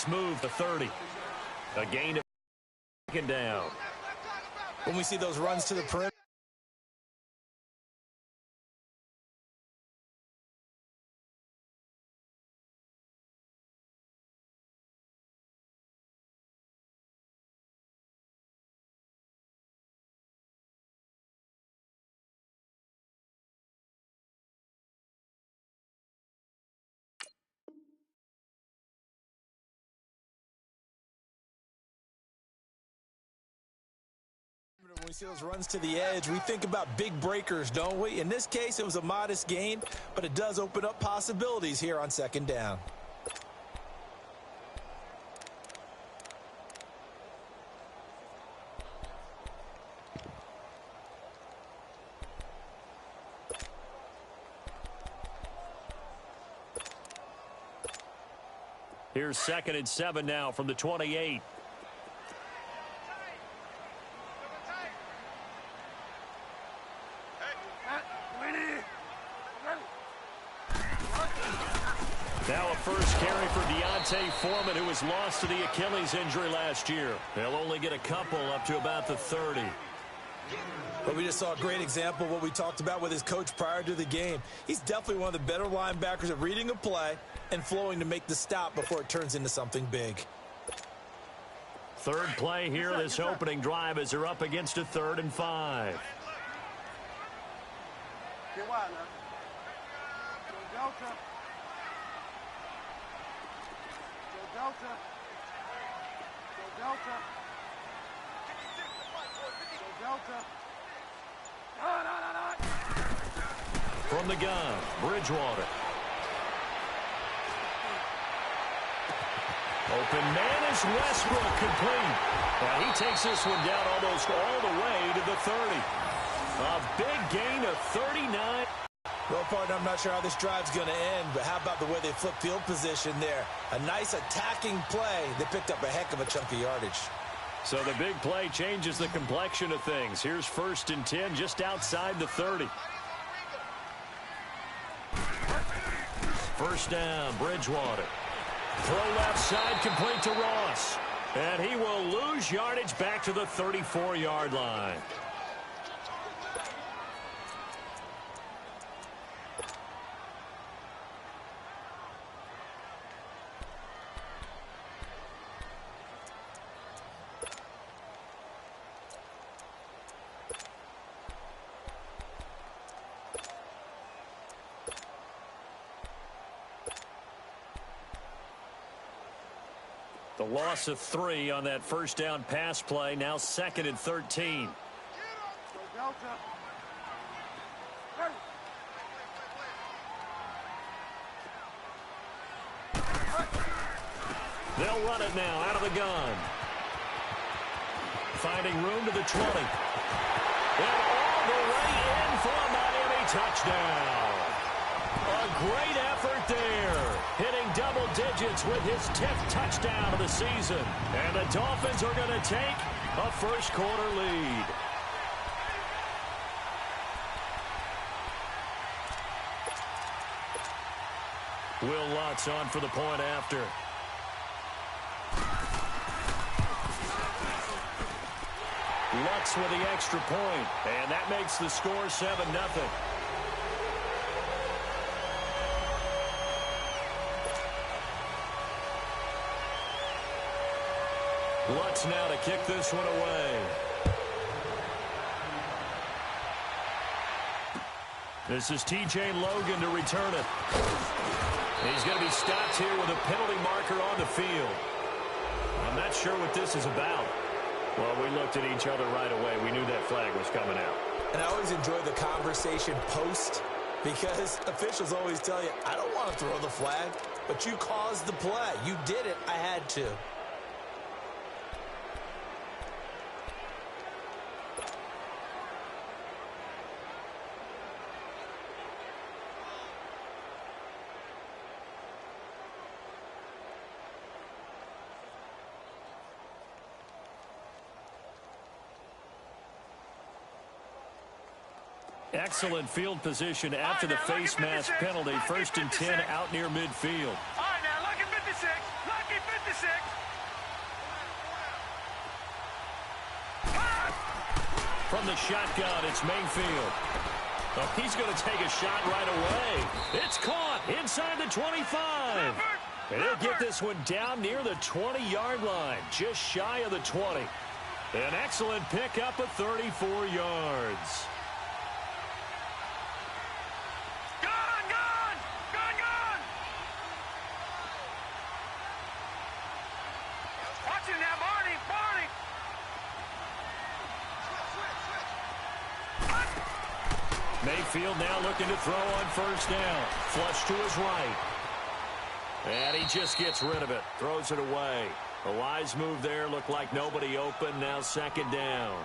Let's move to 30. A gain of second down. When we see those runs to the perimeter, when we see those runs to the edge, we think about big breakers, don't we? In this case, it was a modest gain, but it does open up possibilities here on second down. Here's 2nd and 7 now from the 28. Now a first carry for Deontay Foreman, who was lost to the Achilles injury last year. They'll only get a couple up to about the 30. But we just saw a great example of what we talked about with his coach prior to the game. He's definitely one of the better linebackers at reading a play and flowing to make the stop before it turns into something big. Third play here, this opening drive, as they're up against a 3rd and 5. Get wide now. Go Delta. Go Delta. Go Delta. Go Delta. From the gun, Bridgewater. Open man is Westbrook, complete. Well, he takes this one down almost all the way to the 30. A big gain of 39. Well, partner, I'm not sure how this drive's going to end, but how about the way they flip field position there? A nice attacking play. They picked up a heck of a chunk of yardage. So the big play changes the complexion of things. Here's 1st and 10 just outside the 30. First down, Bridgewater. Throw left side, complete to Ross. And he will lose yardage back to the 34-yard line. The loss of 3 on that first down pass play. Now 2nd and 13. They'll run it now out of the gun. Finding room to the 20. And all the way in for a Miami touchdown. A great effort there. Hitting double digits with his 10th touchdown of the season. And the Dolphins are going to take a first-quarter lead. Will Lutz on for the point after. Lutz with the extra point. And that makes the score 7-0. Lutz now to kick this one away. This is T.J. Logan to return it. He's going to be stopped here with a penalty marker on the field. I'm not sure what this is about. Well, we looked at each other right away. We knew that flag was coming out. And I always enjoy the conversation post because officials always tell you, I don't want to throw the flag, but you caused the play. You did it. I had to. Excellent field position after the face mask penalty. 1st and 10 out near midfield. All right, now, lucky 56. Lucky 56. From the shotgun, it's Mayfield. Oh, he's going to take a shot right away. It's caught inside the 25. And he'll get this one down near the 20-yard line, just shy of the 20. An excellent pickup of 34 yards. Watching that, Barney. Mayfield now looking to throw on first down. Flush to his right. And he just gets rid of it. Throws it away. A wise move there. Looked like nobody open. Now second down.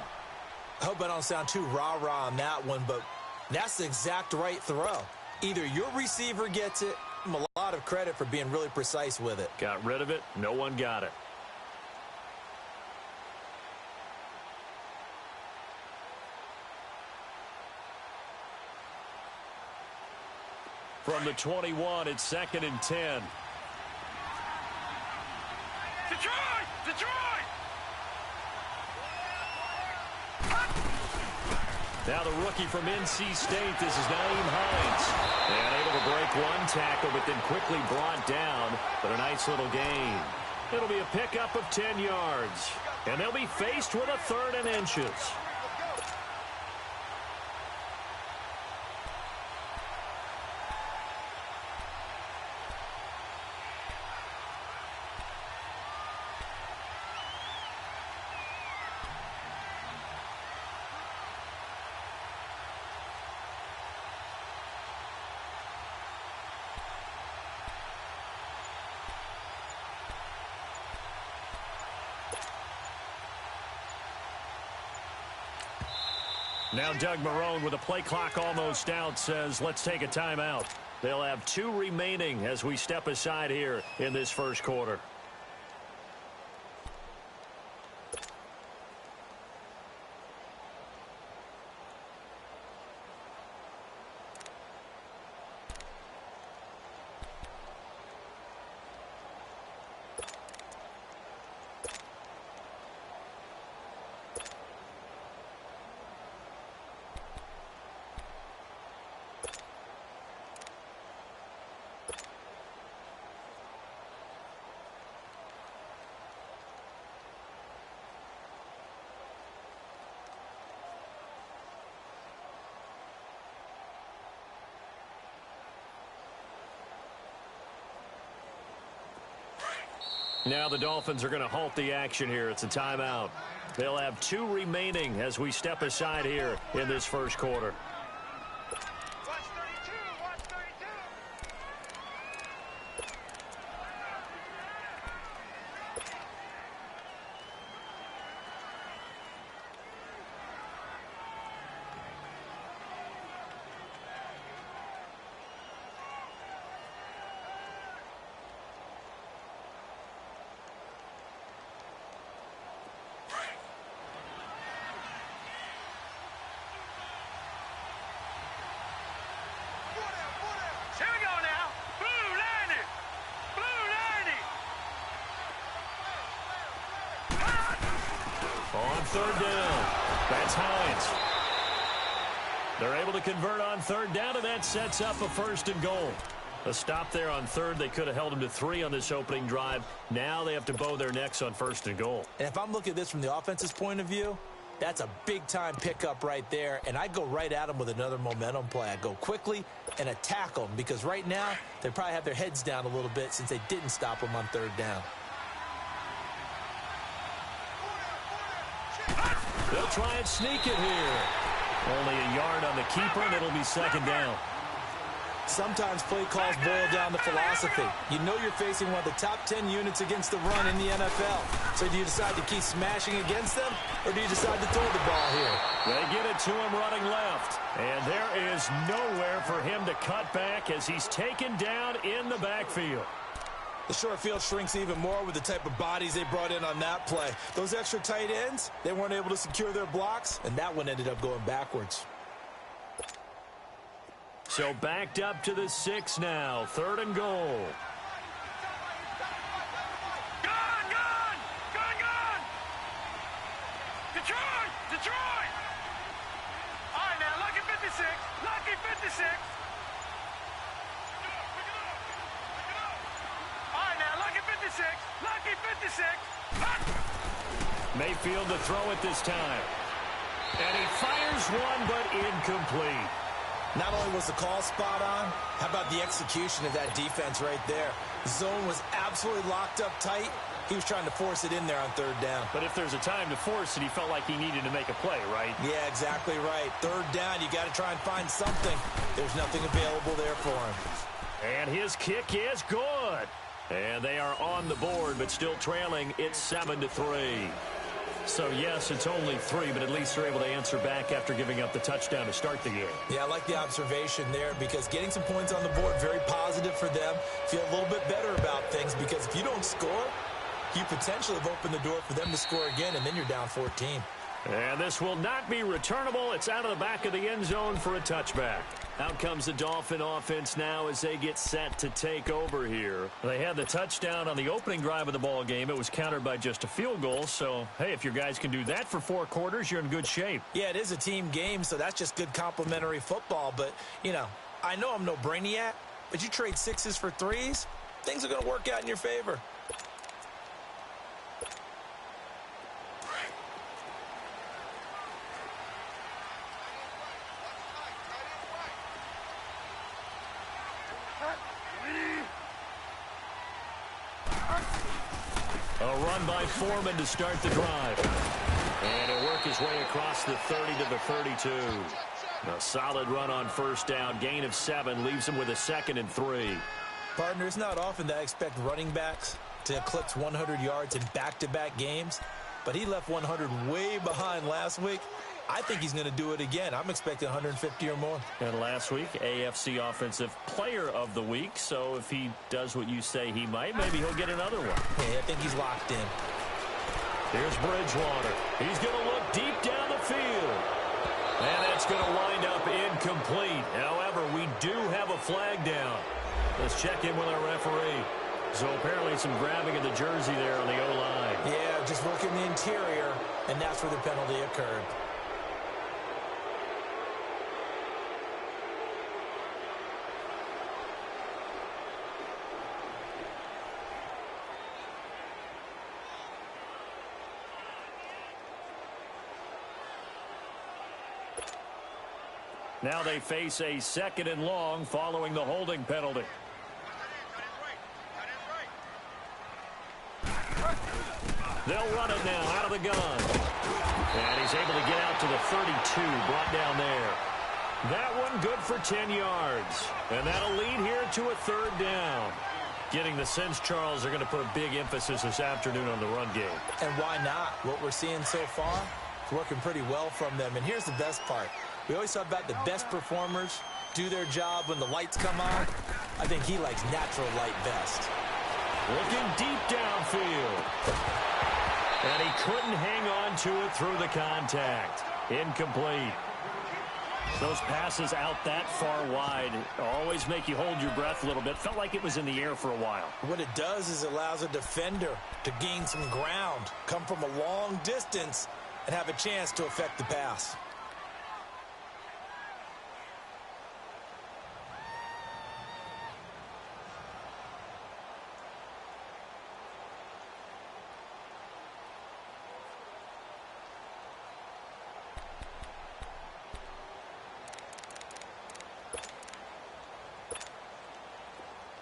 I hope I don't sound too rah-rah on that one, but that's the exact right throw. Either your receiver gets it, give him a lot of credit for being really precise with it. Got rid of it. No one got it. From the 21, it's second and 10. Detroit! Now the rookie from NC State, this is Naeem Hines. And able to break one tackle, but then quickly brought down. But a nice little gain. It'll be a pickup of 10 yards. And they'll be faced with a 3rd and inches. Now Doug Marrone, with the play clock almost out, says let's take a timeout. They'll have 2 remaining as we step aside here in this first quarter. Now the Dolphins are going to halt the action here. It's a timeout. They'll have 2 remaining as we step aside here in this first quarter. Watch 32. Here we go now. Blue landing. On 3rd down, that's Hines. They're able to convert on 3rd down, and that sets up a 1st and goal. A stop there on 3rd. They could have held him to 3 on this opening drive. Now they have to bow their necks on 1st and goal. And if I'm looking at this from the offense's point of view, that's a big-time pickup right there, and I go right at them with another momentum play. I go quickly and attack them because right now they probably have their heads down a little bit since they didn't stop them on 3rd down. They'll try and sneak it here. Only a yard on the keeper, and it'll be 2nd down. Sometimes play calls boil down to philosophy. You know you're facing one of the top 10 units against the run in the NFL. So do you decide to keep smashing against them, or do you decide to throw the ball here? They get it to him running left. And there is nowhere for him to cut back as he's taken down in the backfield. The short field shrinks even more with the type of bodies they brought in on that play. Those extra tight ends, they weren't able to secure their blocks, and that one ended up going backwards. So backed up to the 6 now. 3rd and goal. Gun! Detroit! Lucky 56. All right, now, lucky 56. Lucky 56. Mayfield to throw it this time. And he fires one, but incomplete. Not only was the call spot on, how about the execution of that defense right there? The zone was absolutely locked up tight. He was trying to force it in there on third down. But if there's a time to force it, he felt like he needed to make a play, right? Yeah, exactly right. Third down, you got to try and find something. There's nothing available there for him. And his kick is good. And they are on the board, but still trailing. It's 7-3. So, yes, it's only 3, but at least they're able to answer back after giving up the touchdown to start the game. Yeah, I like the observation there because getting some points on the board, very positive for them. Feel a little bit better about things because if you don't score, you potentially have opened the door for them to score again, and then you're down 14. And this will not be returnable. It's out of the back of the end zone for a touchback. Out comes the Dolphin offense now as they get set to take over here. They had the touchdown on the opening drive of the ball game. It was countered by just a field goal. So, hey, if your guys can do that for 4 quarters, you're in good shape. Yeah, it is a team game, so that's just good complimentary football. But, you know, I know I'm no brainiac, but you trade 6s for 3s, things are going to work out in your favor. A run by Foreman to start the drive. And he'll work his way across the 30 to the 32. A solid run on first down. Gain of 7 leaves him with a 2nd and 3. Partner, it's not often that I expect running backs to eclipse 100 yards in back-to-back games, but he left 100 way behind last week. I think he's going to do it again. I'm expecting 150 or more. And last week, AFC Offensive Player of the Week. So if he does what you say he might, maybe he'll get another one. Yeah, I think he's locked in. Here's Bridgewater. He's going to look deep down the field. And that's going to wind up incomplete. However, we do have a flag down. Let's check in with our referee. So apparently some grabbing of the jersey there on the O-line. Yeah, just working the interior, and that's where the penalty occurred. Now they face a 2nd and long following the holding penalty. They'll run it now out of the gun. And he's able to get out to the 32, brought down there. That one good for 10 yards. And that'll lead here to a 3rd down. Getting the sense, Charles, are going to put a big emphasis this afternoon on the run game. And why not? What we're seeing so far is working pretty well from them. And here's the best part. We always talk about the best performers do their job when the lights come on. I think he likes natural light best. Looking deep downfield. And he couldn't hang on to it through the contact. Incomplete. Those passes out that far wide always make you hold your breath a little bit. Felt like it was in the air for a while. What it does is it allows a defender to gain some ground, come from a long distance, and have a chance to affect the pass.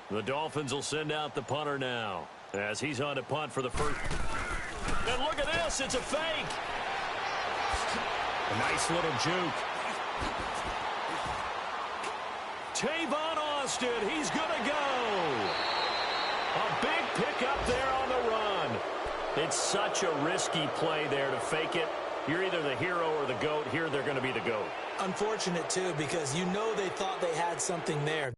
The Dolphins will send out the punter now as he's on to punt for the first. And look at this. It's a fake. A nice little juke. Tavon Austin. He's going to go. A big pickup there on the run. It's such a risky play there to fake it. You're either the hero or the GOAT. Here they're going to be the GOAT. Unfortunate, too, because you know they thought they had something there.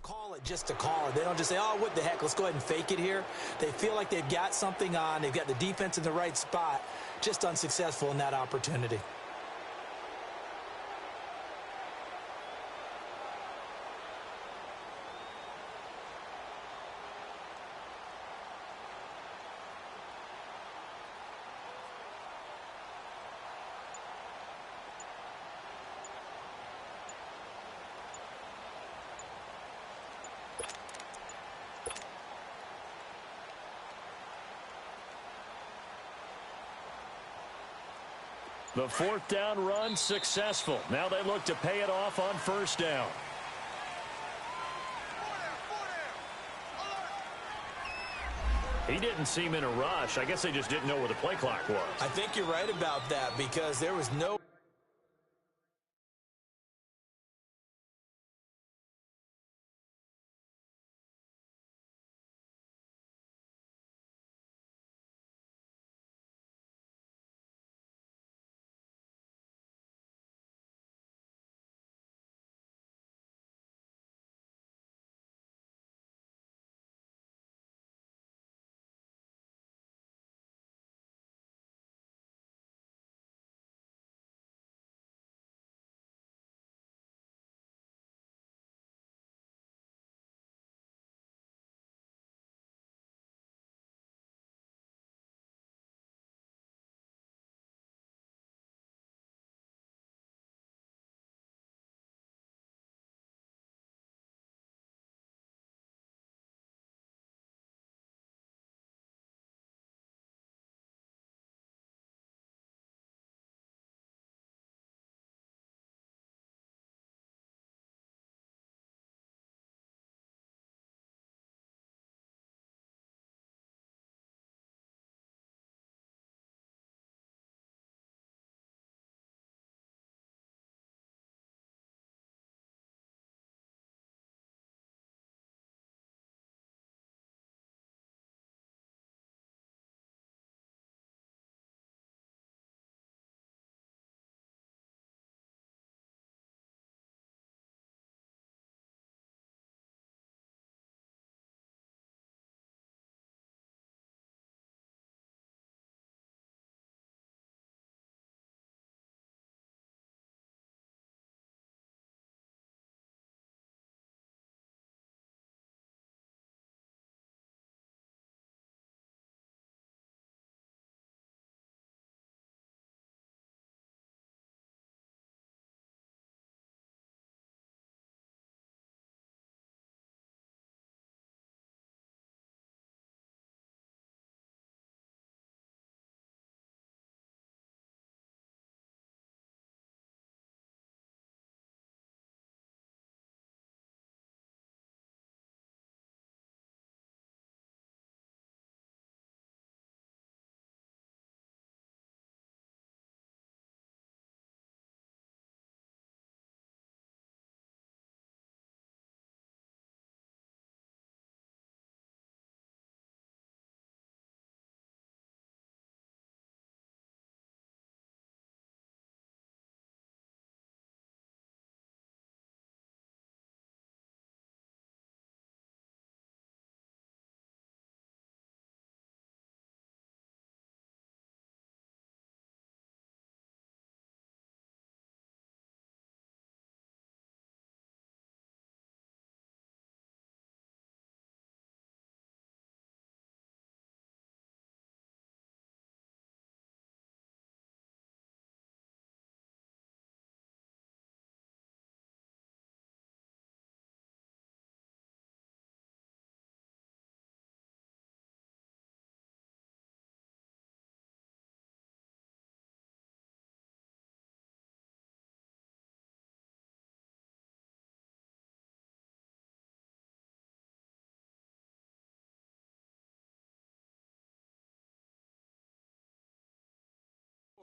call it just to call it. They don't just say, oh, what the heck, let's go ahead and fake it here. They feel like they've got something on. They've got the defense in the right spot, just unsuccessful in that opportunity. The fourth down run successful. Now they look to pay it off on first down. He didn't seem in a rush. I guess they just didn't know where the play clock was. I think you're right about that because there was no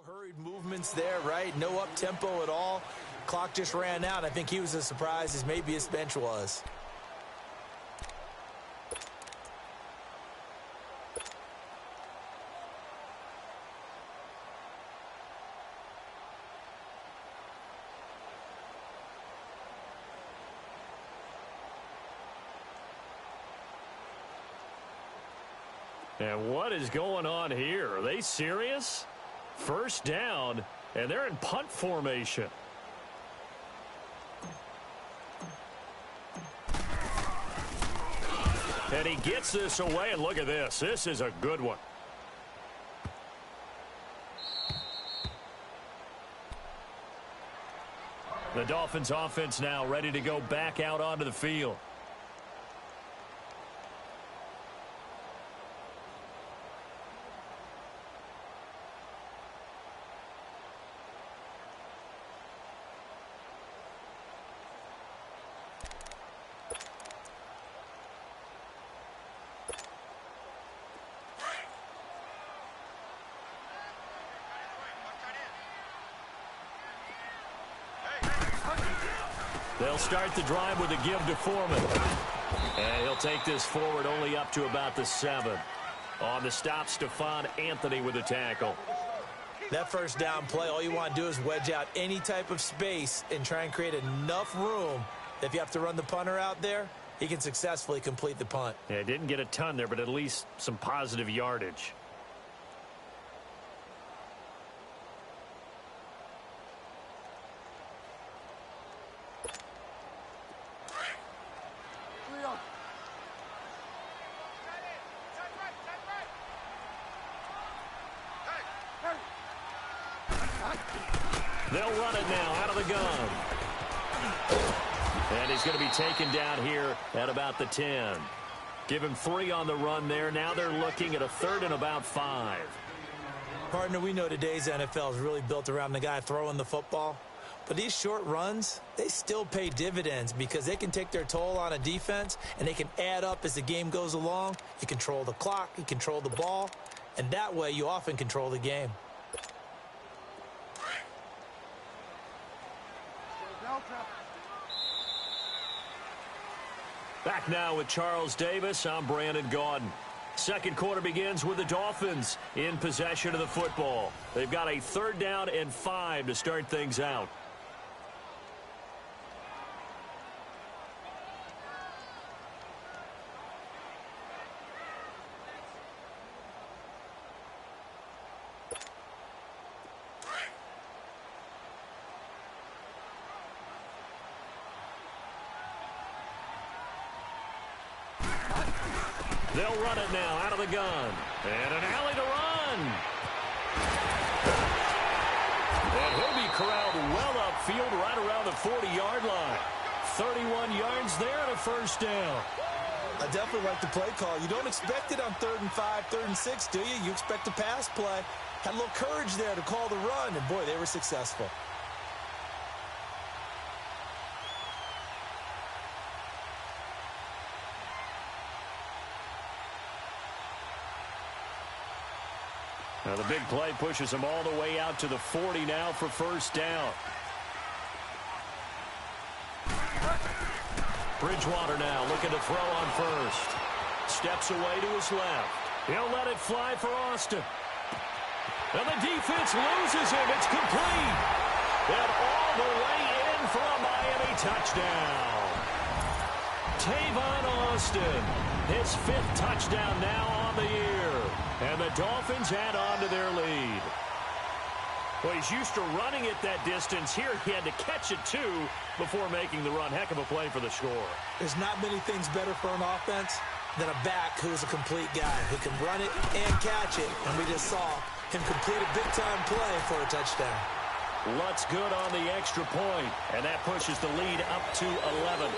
hurried movements there, right? No up-tempo at all. Clock just ran out. I think he was as surprised as maybe his bench was. And what is going on here? Are they serious? First down, and they're in punt formation. And he gets this away, and look at this. This is a good one. The Dolphins offense now ready to go back out onto the field. They'll start the drive with a give to Foreman. And he'll take this forward only up to about the 7. On the stop, Stephon Anthony with a tackle. That first down play, all you want to do is wedge out any type of space and try and create enough room that if you have to run the punter out there, he can successfully complete the punt. Yeah, didn't get a ton there, but at least some positive yardage. They'll run it now out of the gun. And he's going to be taken down here at about the 10. Give him 3 on the run there. Now they're looking at a 3rd and about 5. Partner, we know today's NFL is really built around the guy throwing the football. But these short runs, they still pay dividends because they can take their toll on a defense and they can add up as the game goes along. You control the clock, you control the ball, and that way you often control the game. Back now with Charles Davis. I'm Brandon Gaudin. Second quarter begins with the Dolphins in possession of the football. They've got a 3rd down and 5 to start things out. They'll run it now out of the gun. And an alley to run. And he'll be corralled well upfield right around the 40-yard line. 31 yards there and a first down. I definitely like the play call. You don't expect it on 3rd and 5, 3rd and 6, do you? You expect a pass play. Had a little courage there to call the run, and boy, they were successful. Now the big play pushes him all the way out to the 40 now for first down. Bridgewater now looking to throw on first. Steps away to his left. He'll let it fly for Austin. And the defense loses him. It's complete. And all the way in for a Miami touchdown. Tavon Austin, his 5th touchdown now on the year. And the Dolphins add on to their lead. Well, he's used to running it that distance. Here he had to catch it, too, before making the run. Heck of a play for the score. There's not many things better for an offense than a back who is a complete guy who can run it and catch it. And we just saw him complete a big-time play for a touchdown. Lutz good on the extra point, and that pushes the lead up to 11.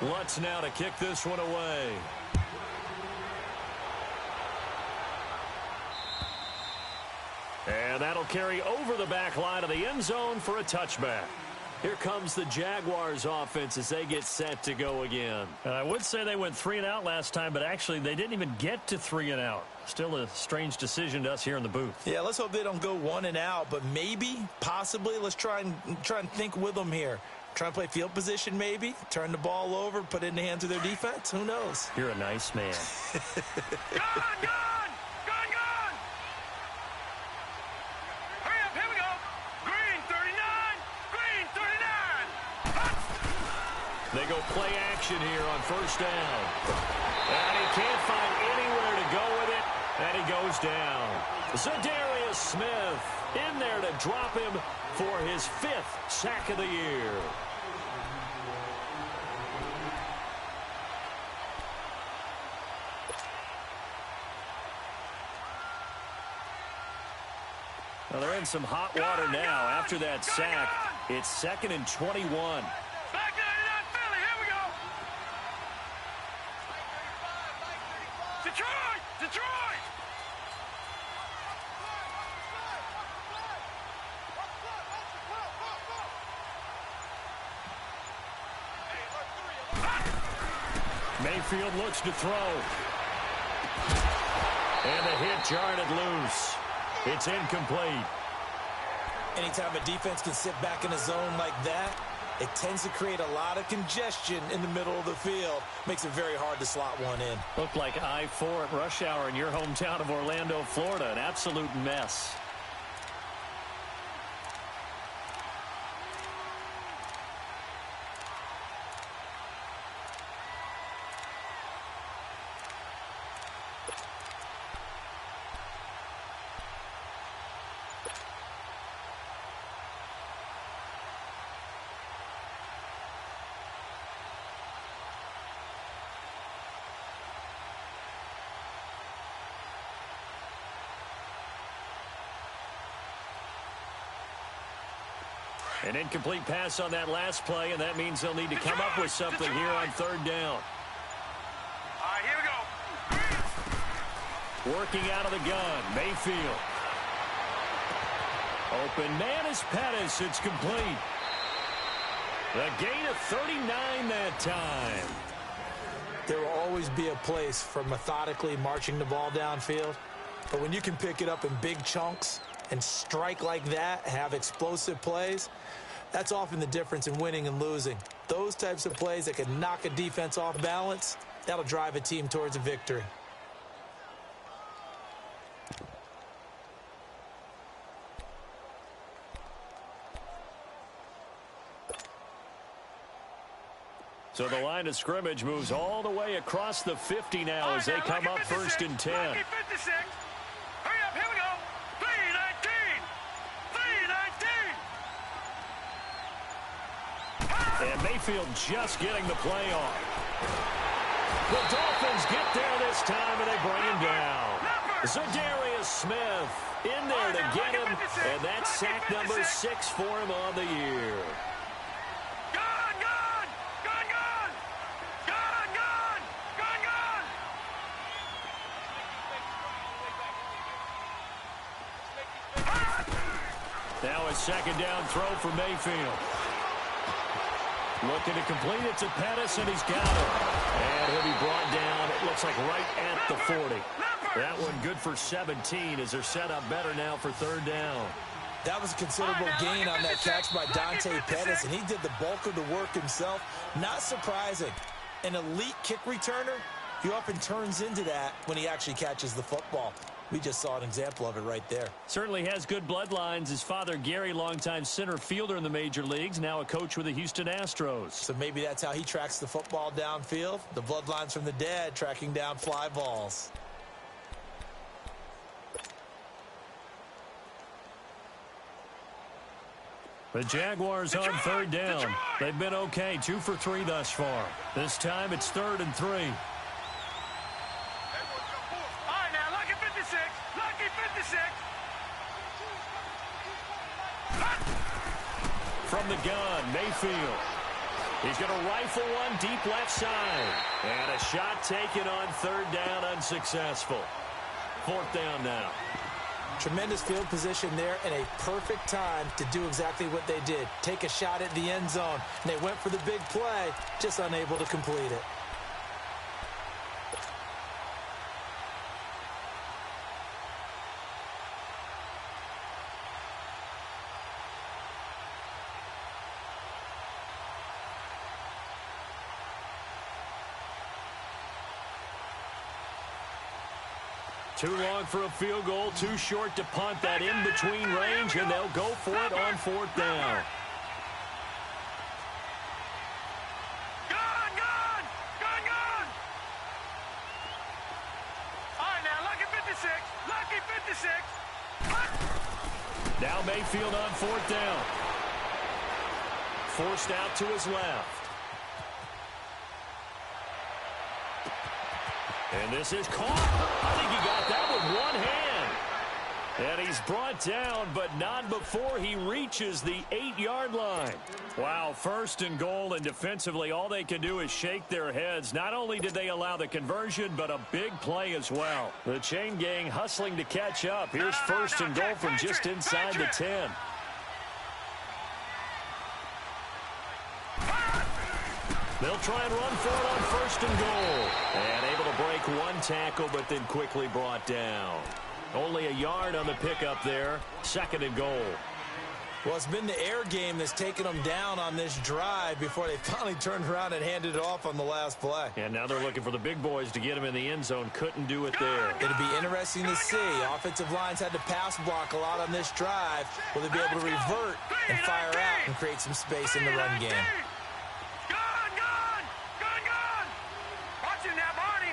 Lutz now to kick this one away. And that'll carry over the back line of the end zone for a touchback. Here comes the Jaguars offense as they get set to go again. I would say they went 3 and out last time, but actually they didn't even get to 3 and out. Still a strange decision to us here in the booth. Yeah, let's hope they don't go 1 and out, but maybe, possibly, let's try and think with them here. Try and play field position maybe, turn the ball over, put it in the hands of their defense. Who knows? You're a nice man. Gone! Hurry up, here we go. Green 39, green 39. They go play action here on first down. And he can't find anywhere to go with it, and he goes down. Zadarius Smith in there to drop him for his 5th sack of the year. Well, they're in some hot water now. After that sack, it's 2nd and 21. Back 99 Philly, here we go. Detroit! Detroit! Mayfield looks to throw. And the hit jarred it loose. It's incomplete. Anytime a defense can sit back in a zone like that, it tends to create a lot of congestion in the middle of the field. Makes it very hard to slot one in. Looked like I-4 at rush hour in your hometown of Orlando, Florida. An absolute mess. An incomplete pass on that last play, and that means they'll need to come up with something here on 3rd down. All right, here we go. Working out of the gun, Mayfield. Open man is Pettis. It's complete. The gain of 39 that time. There will always be a place for methodically marching the ball downfield, but when you can pick it up in big chunks and strike like that, have explosive plays, that's often the difference in winning and losing. Those types of plays that can knock a defense off balance, that'll drive a team towards a victory. So the line of scrimmage moves all the way across the 50 now as they come up 1st and 10. Lucky 56. Hurry up, here we go. 319. 319. And Mayfield just getting the play off. The Dolphins get there this time, and they bring him down. Zadarius Smith in there to get him, and that's sack number 6 for him on the year. Gone, gone. Gone, gone. Gone, gone. Gone, gone. Now a 2nd down throw for Mayfield. Looking to complete it to Pettis, and he's got it. And he'll be brought down, it looks like right at the 40. That one good for 17 as they're set up better now for 3rd down. That was a considerable gain on that catch by Dante Pettis, and he did the bulk of the work himself. Not surprising. An elite kick returner, he often turns into that when he actually catches the football. We just saw an example of it right there. Certainly has good bloodlines. His father, Gary, longtime center fielder in the major leagues, now a coach with the Houston Astros. So maybe that's how he tracks the football downfield. The bloodlines from the dad tracking down fly balls. The Jaguars on 3rd down. They've been okay, 2 for 3 thus far. This time it's 3rd and 3. All right, now, lucky 56. Lucky 56. From the gun, Mayfield. He's going to rifle one deep left side. And a shot taken on 3rd down, unsuccessful. 4th down now. Tremendous field position there and a perfect time to do exactly what they did. Take a shot at the end zone. And they went for the big play, just unable to complete it. Too long for a field goal, too short to punt that in-between range, and they'll go for it on 4th down. Gone! All right, now, lucky 56. Lucky 56. Now Mayfield on 4th down. Forced out to his left. And this is caught. I think he got that with one hand. And he's brought down, but not before he reaches the 8-yard line. Wow, 1st and goal, and defensively all they can do is shake their heads. Not only did they allow the conversion, but a big play as well. The chain gang hustling to catch up. Here's 1st and goal from just inside the 10. They'll try and run for it on 1st and goal. And able to break one tackle, but then quickly brought down. Only a yard on the pickup there. 2nd and goal. Well, it's been the air game that's taken them down on this drive before they finally turned around and handed it off on the last play. And now they're looking for the big boys to get him in the end zone. Couldn't do it there. It'll be interesting to see. Offensive lines had to pass block a lot on this drive. Will they be able to revert and fire out and create some space in the run game? Watch it now, Barney.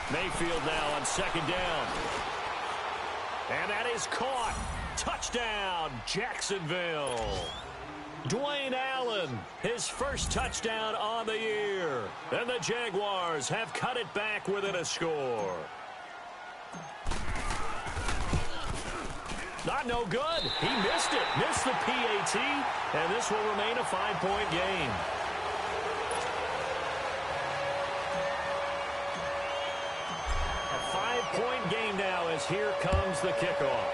Mayfield now on 2nd down. And that is caught. Touchdown, Jacksonville. Dwayne Allen, his first touchdown on the year. And the Jaguars have cut it back within a score. Not no good. He missed it. Missed the PAT. And this will remain a 5-point game. A 5-point game now as here comes the kickoff.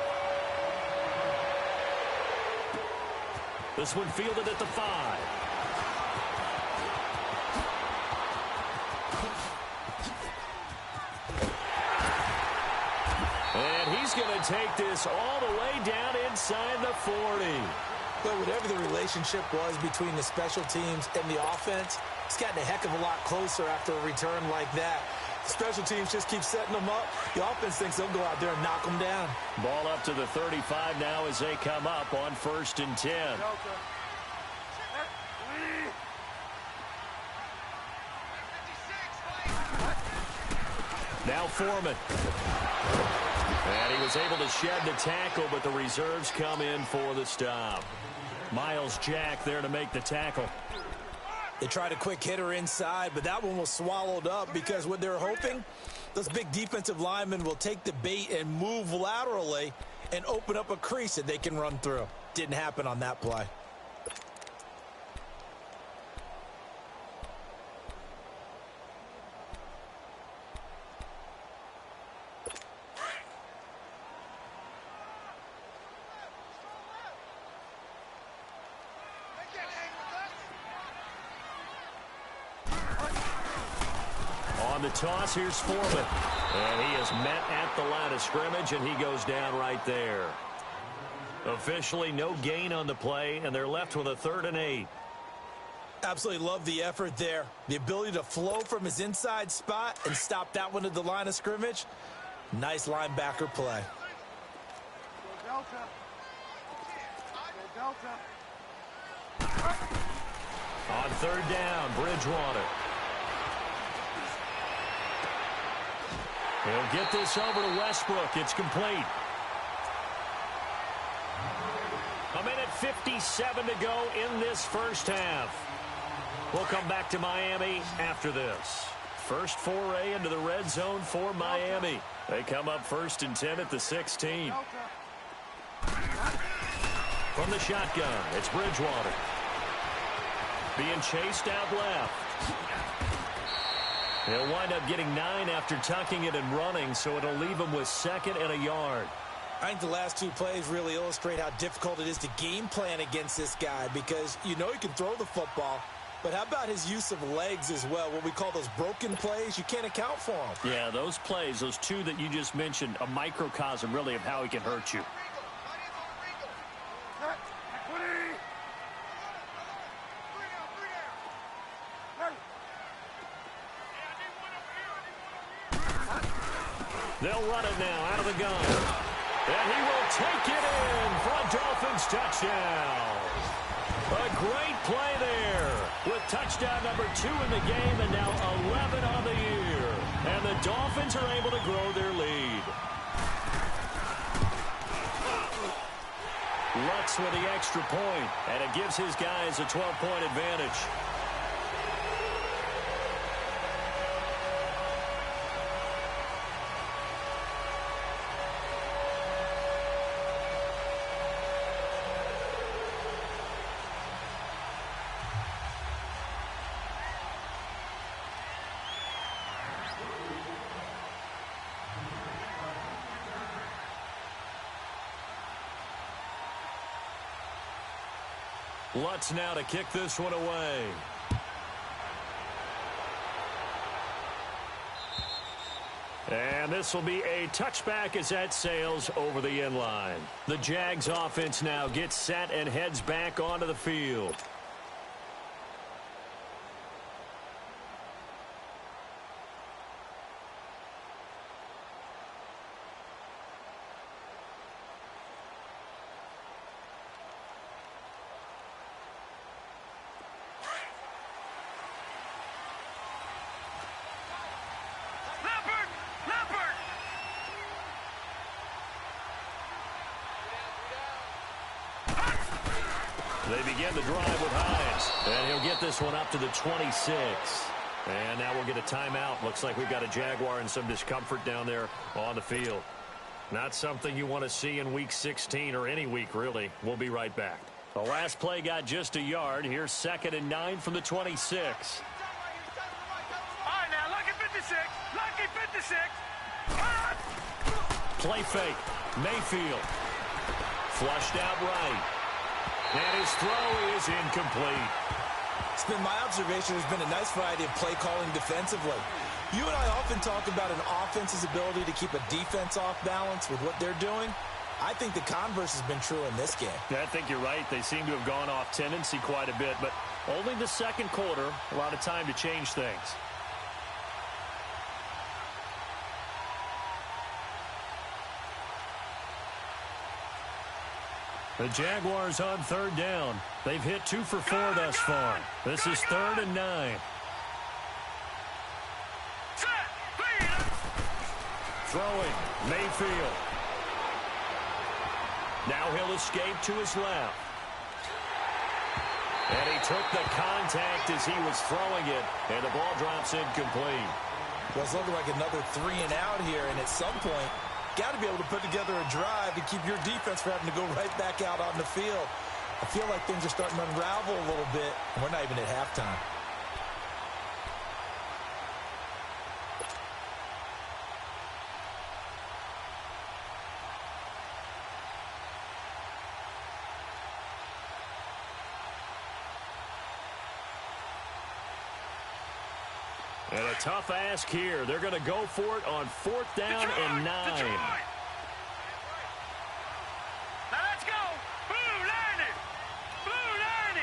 This one fielded at the 5. And he's going to take this all the way down inside the 40. But whatever the relationship was between the special teams and the offense, it's gotten a heck of a lot closer after a return like that. The special teams just keep setting them up. The offense thinks they'll go out there and knock them down. Ball up to the 35 now as they come up on 1st and 10. Now Foreman. And he was able to shed the tackle, but the reserves come in for the stop. Miles Jack there to make the tackle. They tried a quick hitter inside, but that one was swallowed up because what they're hoping, those big defensive linemen will take the bait and move laterally and open up a crease that they can run through. Didn't happen on that play. The toss, here's Foreman. And he is met at the line of scrimmage, and he goes down right there. Officially no gain on the play, and they're left with a 3rd and 8. Absolutely love the effort there. The ability to flow from his inside spot and stop that one at the line of scrimmage. Nice linebacker play. Go Delta. On 3rd down, Bridgewater. He'll get this over to Westbrook. It's complete. 1:57 to go in this first half. We'll come back to Miami after this. First foray into the red zone for Miami. They come up 1st and 10 at the 16. From the shotgun, it's Bridgewater. Being chased out left. He'll wind up getting 9 after tucking it and running, so it'll leave him with 2nd and a yard. I think the last 2 plays really illustrate how difficult it is to game plan against this guy because you know he can throw the football, but how about his use of legs as well? What we call those broken plays, you can't account for them. Yeah, those plays, those 2 that you just mentioned, a microcosm really of how he can hurt you. They'll run it now out of the gun. And he will take it in for a Dolphins touchdown. A great play there with touchdown number 2 in the game and now 11 on the year. And the Dolphins are able to grow their lead. Lutz with the extra point, and it gives his guys a 12-point advantage. Lutz now to kick this one away. And this will be a touchback as that sails over the end line. The Jags offense now gets set and heads back onto the field. They begin the drive with Hines, and he'll get this one up to the 26. And now we'll get a timeout. Looks like we've got a Jaguar in some discomfort down there on the field. Not something you want to see in Week 16 or any week, really. We'll be right back. The last play got just a yard. Here's 2nd and 9 from the 26. All right, now, lucky 56. Lucky 56. Play fake. Mayfield. Flushed out right. And his throw is incomplete. It's been my observation there's been a nice variety of play calling defensively. You and I often talk about an offense's ability to keep a defense off balance with what they're doing. I think the converse has been true in this game. Yeah, I think you're right. They seem to have gone off tendency quite a bit, but only the second quarter, a lot of time to change things. The Jaguars on 3rd down. They've hit 2 for 4 thus far. This is 3rd and 9. Throwing, Mayfield. Now he'll escape to his left. And he took the contact as he was throwing it, and the ball drops incomplete. Well, it's looking like another 3 and out here, and at some point, got to be able to put together a drive to keep your defense from having to go right back out on the field. I feel like things are starting to unravel a little bit, and we're not even at halftime. And a tough ask here. They're going to go for it on 4th down and 9. Now let's go. Blue 90. Blue 90.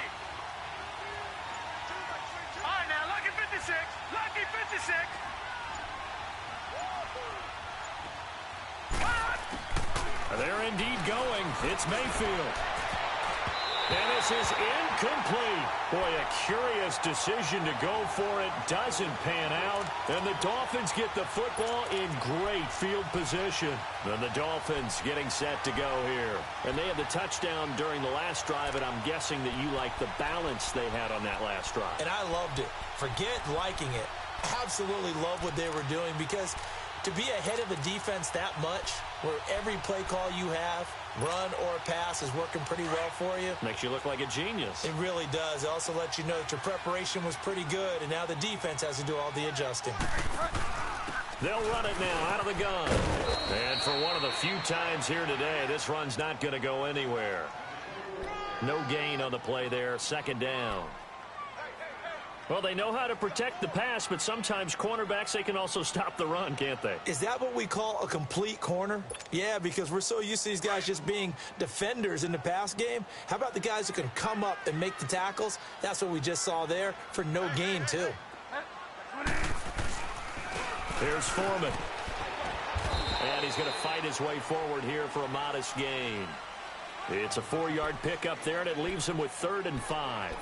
All right, now, lucky 56. Lucky 56. They're indeed going. It's Mayfield. And this is incomplete. Boy, a curious decision to go for it. Doesn't pan out. And the Dolphins get the football in great field position. And the Dolphins getting set to go here. And they had the touchdown during the last drive, and I'm guessing that you like the balance they had on that last drive. And I loved it. Forget liking it. Absolutely love what they were doing because to be ahead of the defense that much, where every play call you have, run or pass, is working pretty well for you. Makes you look like a genius. It really does. It also lets you know that your preparation was pretty good, and now the defense has to do all the adjusting. They'll run it now out of the gun. And for one of the few times here today, this run's not going to go anywhere. No gain on the play there. Second down. Well, they know how to protect the pass, but sometimes cornerbacks, they can also stop the run, can't they? Is that what we call a complete corner? Yeah, because we're so used to these guys just being defenders in the pass game. How about the guys who can come up and make the tackles? That's what we just saw there for no gain, too. Here's Foreman. And he's going to fight his way forward here for a modest gain. It's a 4-yard pickup there, and it leaves him with 3rd and 5.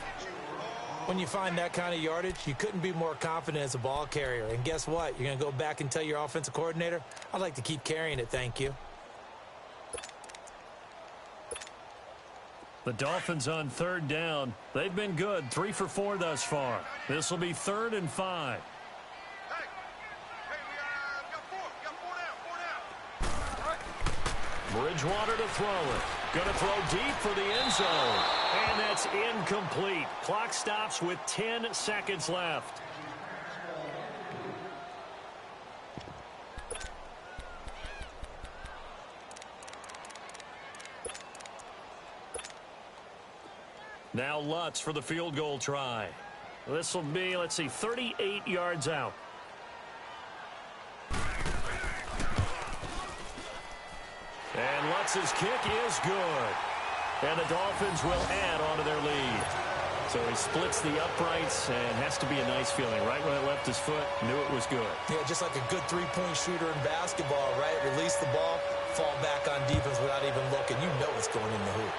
When you find that kind of yardage, you couldn't be more confident as a ball carrier. And guess what? You're going to go back and tell your offensive coordinator, I'd like to keep carrying it, thank you. The Dolphins on 3rd down. They've been good, 3 for 4 thus far. This will be 3rd and 5. Bridgewater to throw it. Going to throw deep for the end zone. And that's incomplete. Clock stops with 10 seconds left. Now Lutz for the field goal try. This will be, let's see, 38 yards out. And Lutz's kick is good. And the Dolphins will add on to their lead. So he splits the uprights and has to be a nice feeling. Right when it left his foot, knew it was good. Yeah, just like a good three-point shooter in basketball, right? Release the ball, fall back on defense without even looking. You know it's going in the hoop.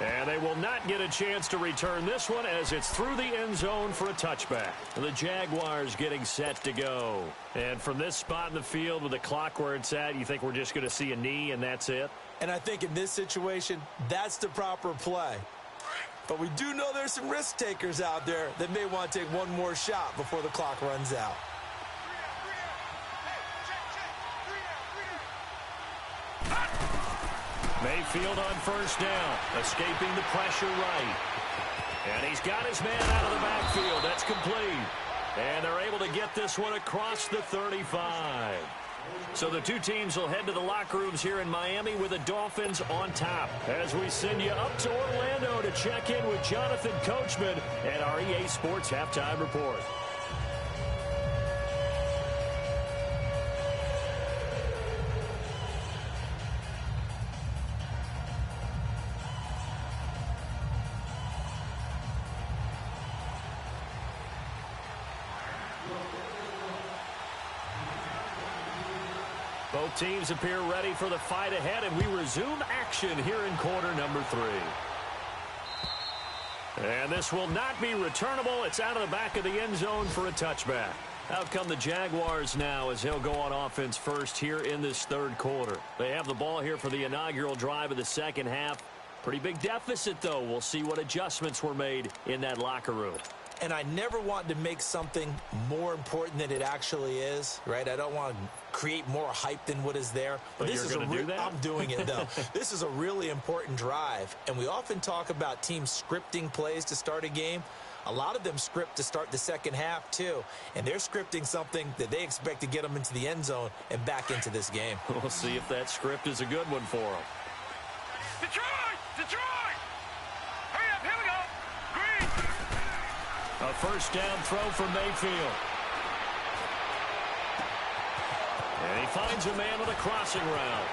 And they will not get a chance to return this one as it's through the end zone for a touchback. The Jaguars getting set to go. And from this spot in the field with the clock where it's at, you think we're just going to see a knee and that's it? And I think in this situation, that's the proper play. But we do know there's some risk takers out there that may want to take one more shot before the clock runs out. Mayfield on 1st down, escaping the pressure right. And he's got his man out of the backfield. That's complete. And they're able to get this one across the 35. So the two teams will head to the locker rooms here in Miami with the Dolphins on top. As we send you up to Orlando to check in with Jonathan Coachman and our EA Sports Halftime Report. Both teams appear ready for the fight ahead, and we resume action here in quarter number 3. And this will not be returnable. It's out of the back of the end zone for a touchback. Out come the Jaguars now as they'll go on offense first here in this 3rd quarter. They have the ball here for the inaugural drive of the second half. Pretty big deficit, though. We'll see what adjustments were made in that locker room. And I never want to make something more important than it actually is, right? I don't want to create more hype than what is there. But this is going to do that? I'm doing it, though. This is a really important drive. And we often talk about teams scripting plays to start a game. A lot of them script to start the second half, too. And they're scripting something that they expect to get them into the end zone and back into this game. We'll see if that script is a good one for them. Detroit! Detroit! Hurry up, here we go! Green! A 1st down throw for Mayfield. And he finds a man with a crossing route.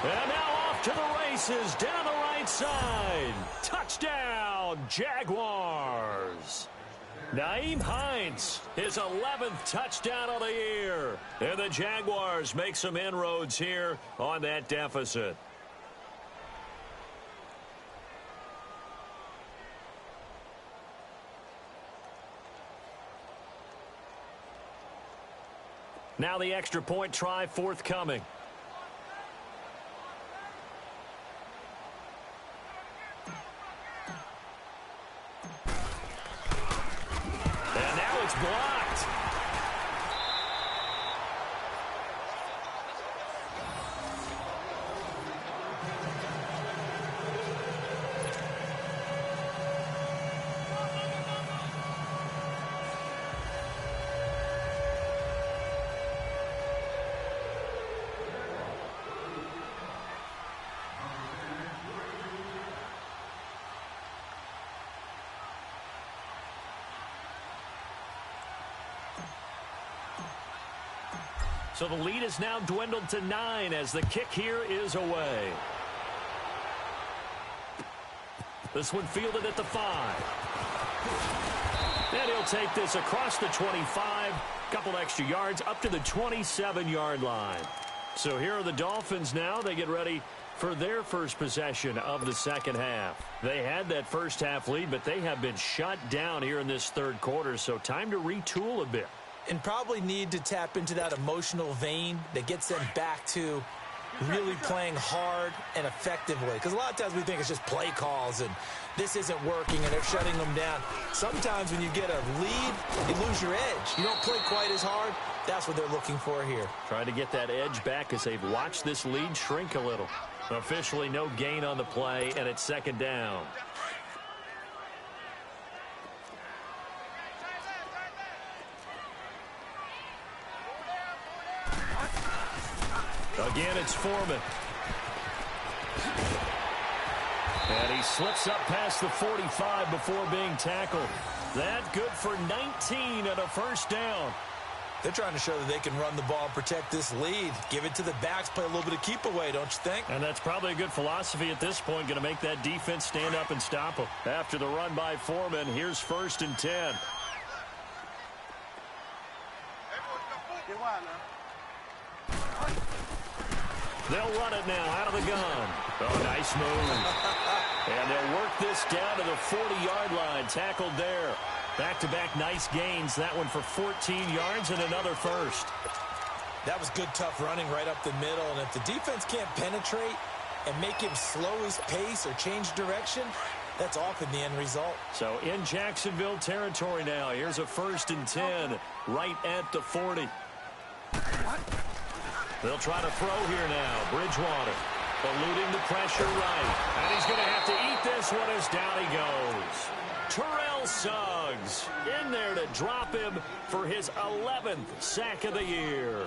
And now off to the races down the right side. Touchdown, Jaguars. Nyheim Hines, his 11th touchdown of the year. And the Jaguars make some inroads here on that deficit. Now the extra point try forthcoming. And now it's blocked. So the lead is now dwindled to 9 as the kick here is away. This one fielded at the 5. And he'll take this across the 25. Couple extra yards up to the 27-yard line. So here are the Dolphins now. They get ready for their first possession of the second half. They had that first half lead, but they have been shut down here in this third quarter. So time to retool a bit. And probably need to tap into that emotional vein that gets them back to really playing hard and effectively. Because a lot of times we think it's just play calls and this isn't working and they're shutting them down. Sometimes when you get a lead, you lose your edge. You don't play quite as hard. That's what they're looking for here. Trying to get that edge back as they've watched this lead shrink a little. Officially no gain on the play, and it's second down. Again, it's Foreman. And he slips up past the 45 before being tackled. That good for 19 and a first down. They're trying to show that they can run the ball and protect this lead. Give it to the backs, play a little bit of keep away, don't you think? And that's probably a good philosophy at this point, going to make that defense stand up and stop them. After the run by Foreman, here's 1st and 10. They'll run it now out of the gun. Oh, nice move. And they'll work this down to the 40-yard line. Tackled there. Back-to-back nice gains. That one for 14 yards and another first. That was good, tough running right up the middle. And if the defense can't penetrate and make him slow his pace or change direction, that's often the end result. So in Jacksonville territory now. Here's a 1st and 10 right at the 40. They'll try to throw here now. Bridgewater eluding the pressure right. And he's going to have to eat this one as down he goes. Terrell Suggs in there to drop him for his 11th sack of the year.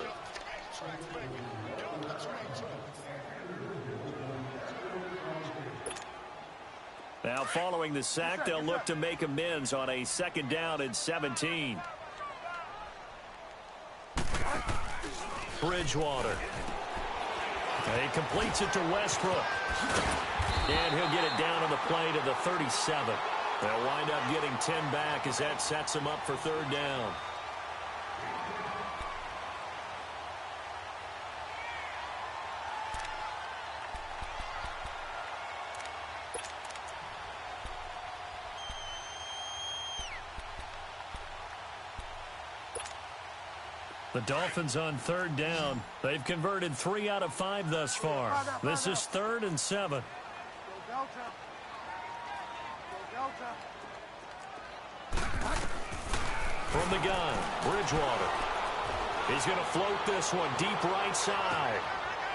Now following the sack, they'll look to make amends on a 2nd down and 17. Bridgewater. And he completes it to Westbrook. And he'll get it down on the play to the 37. They'll wind up getting 10 back as that sets him up for 3rd down. The Dolphins on 3rd down. They've converted 3 out of 5 thus far. This is 3rd and 7. From the gun, Bridgewater. He's going to float this one deep right side.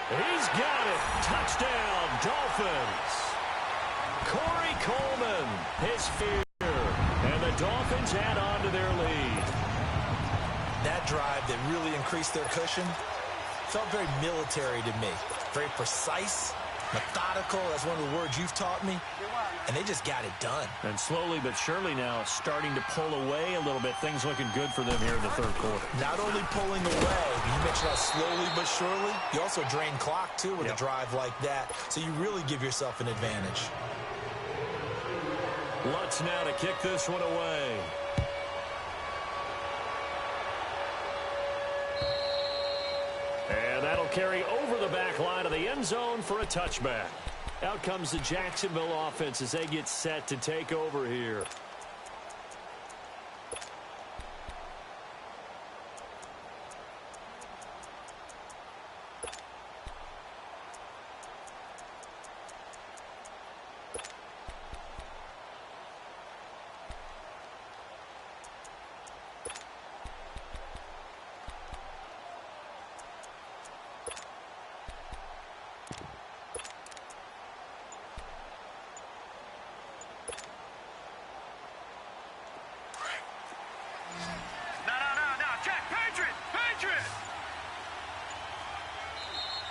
He's got it. Touchdown, Dolphins. Corey Coleman, his fear. And the Dolphins add on to their lead. That drive that really increased their cushion felt very military to me. Very precise, methodical. That's one of the words you've taught me. And they just got it done. And slowly but surely now starting to pull away a little bit. Things looking good for them here in the 3rd quarter. Not only pulling away, you mentioned how slowly but surely, you also drain clock, too, with a drive like that. So you really give yourself an advantage. Lutz now to kick this one away. And that'll carry over the back line of the end zone for a touchback. Out comes the Jacksonville offense as they get set to take over here.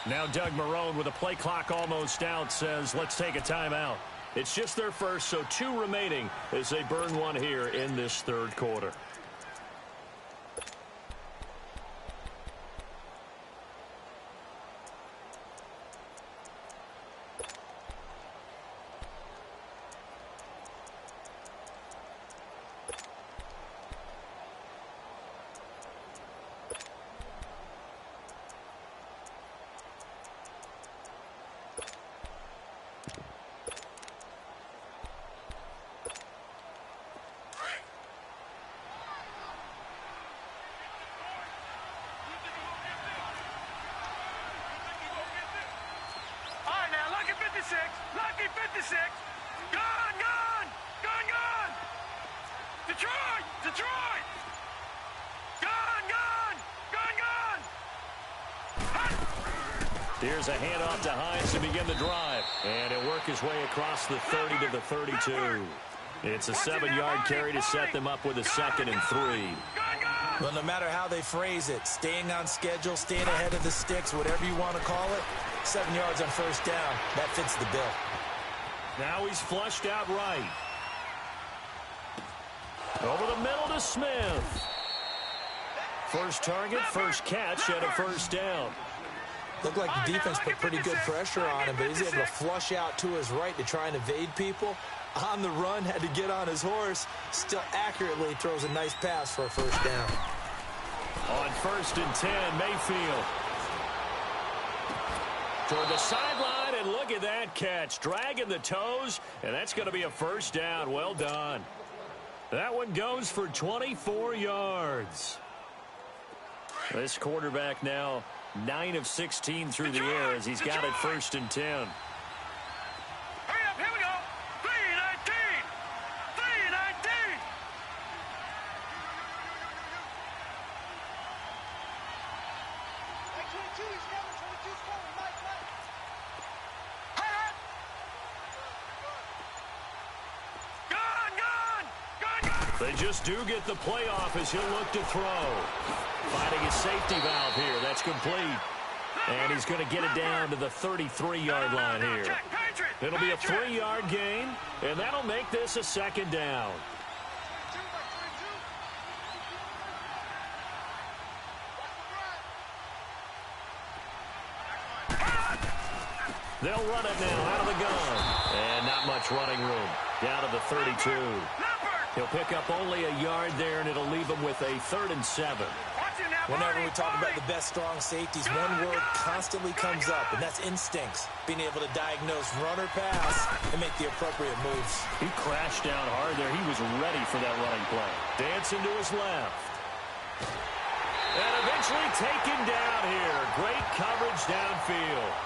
Now Doug Marrone with a play clock almost out says, let's take a timeout. It's just their first, so 2 remaining as they burn one here in this 3rd quarter. the 6. Gone, gone, gone, gone. Detroit, Detroit. Gone, gone, gone, gone. Here's a handoff to Hines to begin the drive. And he'll work his way across the 30 to the 32. It's a 7-yard carry to set them up with a 2nd and 3. Well, no matter how they phrase it, staying on schedule, staying ahead of the sticks, whatever you want to call it, 7 yards on first down, that fits the bill. Now he's flushed out right. Over the middle to Smith. First target, first catch, and a first down. Looked like the defense put pretty good pressure on him, but he's able to flush out to his right to try and evade people. On the run, had to get on his horse. Still accurately throws a nice pass for a first down. On 1st and 10, Mayfield. Toward the sideline, and look at that catch. Dragging the toes, and that's going to be a first down. Well done. That one goes for 24 yards. This quarterback now 9 of 16 through the air as he's got it 1st and 10. Hurry up, here we go. 3-19. 3-19. Gone, gone, gone, gone. They just do get the playoff as he'll look to throw. Finding his safety valve here. That's complete. And he's going to get it down to the 33-yard line here. It'll be a 3-yard gain, and that'll make this a 2nd down. They'll run it now out of the gun. And not much running room. Down to the 32. He'll pick up only a yard there, and it'll leave him with a 3rd and 7. Whenever we talk about the best strong safeties, one word constantly comes up, and that's instincts. Being able to diagnose run or pass and make the appropriate moves. He crashed down hard there. He was ready for that running play. Dancing to his left. And eventually taken down here. Great coverage downfield.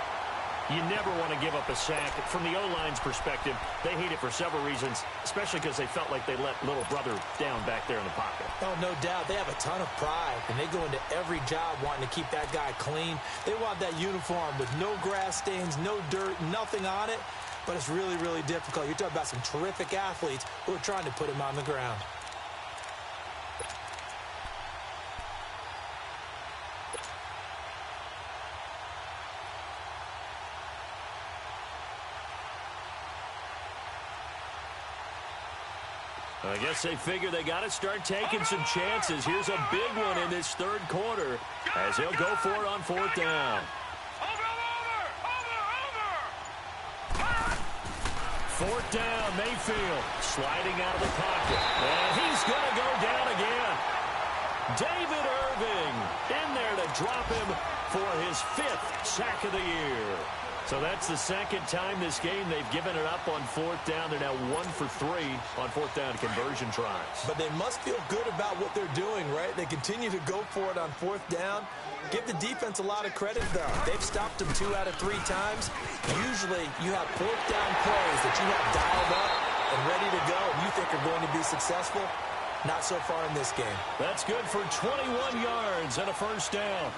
You never want to give up a sack. From the O-line's perspective, they hate it for several reasons, especially because they felt like they let little brother down back there in the pocket. Oh, no doubt. They have a ton of pride, and they go into every job wanting to keep that guy clean. They want that uniform with no grass stains, no dirt, nothing on it, but it's really, really difficult. You're talking about some terrific athletes who are trying to put him on the ground. I guess they figure they got to start taking some chances. Here's a big one in this 3rd quarter as he'll go for it on 4th down. Over. 4th down, Mayfield sliding out of the pocket. And he's going to go down again. David Irving in there to drop him for his 5th sack of the year. So that's the 2nd time this game they've given it up on 4th down. They're now 1 for 3 on 4th down conversion tries. But they must feel good about what they're doing, right? They continue to go for it on 4th down. Give the defense a lot of credit, though. They've stopped them 2 out of 3 times. Usually, you have 4th down plays that you have dialed up and ready to go, and you think are going to be successful. Not so far in this game. That's good for 21 yards and a 1st down.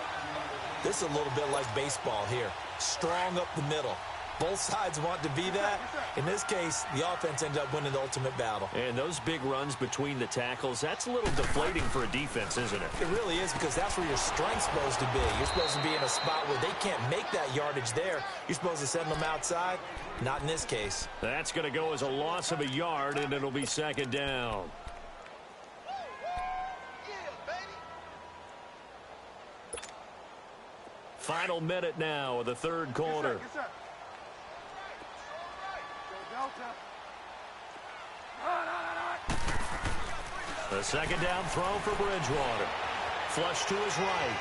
This is a little bit like baseball here. Strong up the middle. Both sides want to be that. In this case, the offense ended up winning the ultimate battle. And those big runs between the tackles, that's a little deflating for a defense, isn't it? It really is, because that's where your strength's supposed to be. You're supposed to be in a spot where they can't make that yardage there. You're supposed to send them outside. Not in this case. That's going to go as a loss of a yard, and it'll be 2nd down. Final minute now of the 3rd quarter. Yes, sir. The 2nd down throw for Bridgewater. Flush to his right.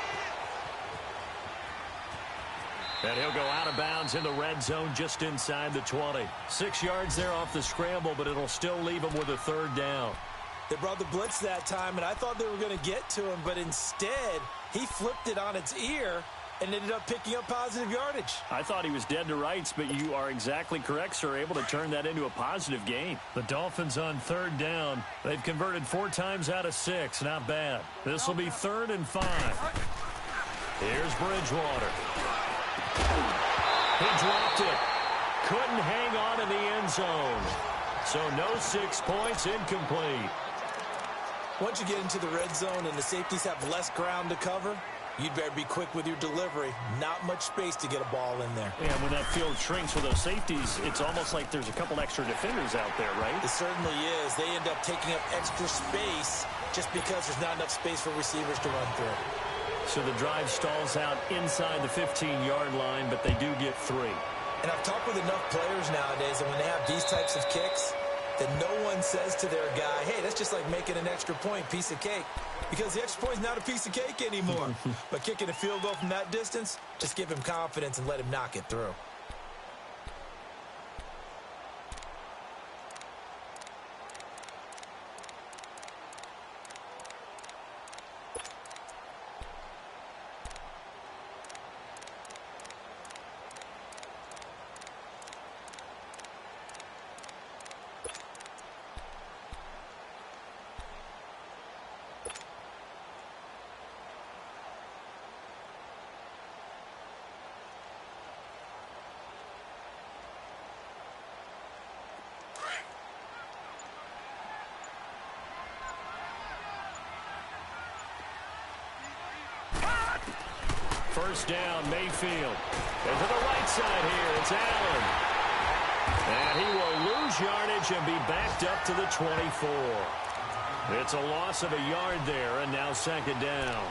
And he'll go out of bounds in the red zone just inside the 20. 6 yards there off the scramble, but it'll still leave him with a 3rd down. They brought the blitz that time, and I thought they were going to get to him, but instead, he flipped it on its ear and ended up picking up positive yardage. I thought he was dead to rights, but you are exactly correct, sir. Able to turn that into a positive gain. The Dolphins on 3rd down. They've converted 4 times out of 6. Not bad. This will be 3rd and 5. Here's Bridgewater. He dropped it. Couldn't hang on in the end zone. So no 6 points, incomplete. Once you get into the red zone and the safeties have less ground to cover, you'd better be quick with your delivery. Not much space to get a ball in there. Yeah, when that field shrinks with those safeties, it's almost like there's a couple extra defenders out there, right? It certainly is. They end up taking up extra space just because there's not enough space for receivers to run through. So the drive stalls out inside the 15-yard line, but they do get 3. And I've talked with enough players nowadays, and when they have these types of kicks, that no one says to their guy, hey, that's just like making an extra point, piece of cake. Because the extra point is not a piece of cake anymore. But kicking a field goal from that distance, just give him confidence and let him knock it through. First down, Mayfield. And to the right side here, it's Allen. And he will lose yardage and be backed up to the 24. It's a loss of a yard there, and now 2nd down.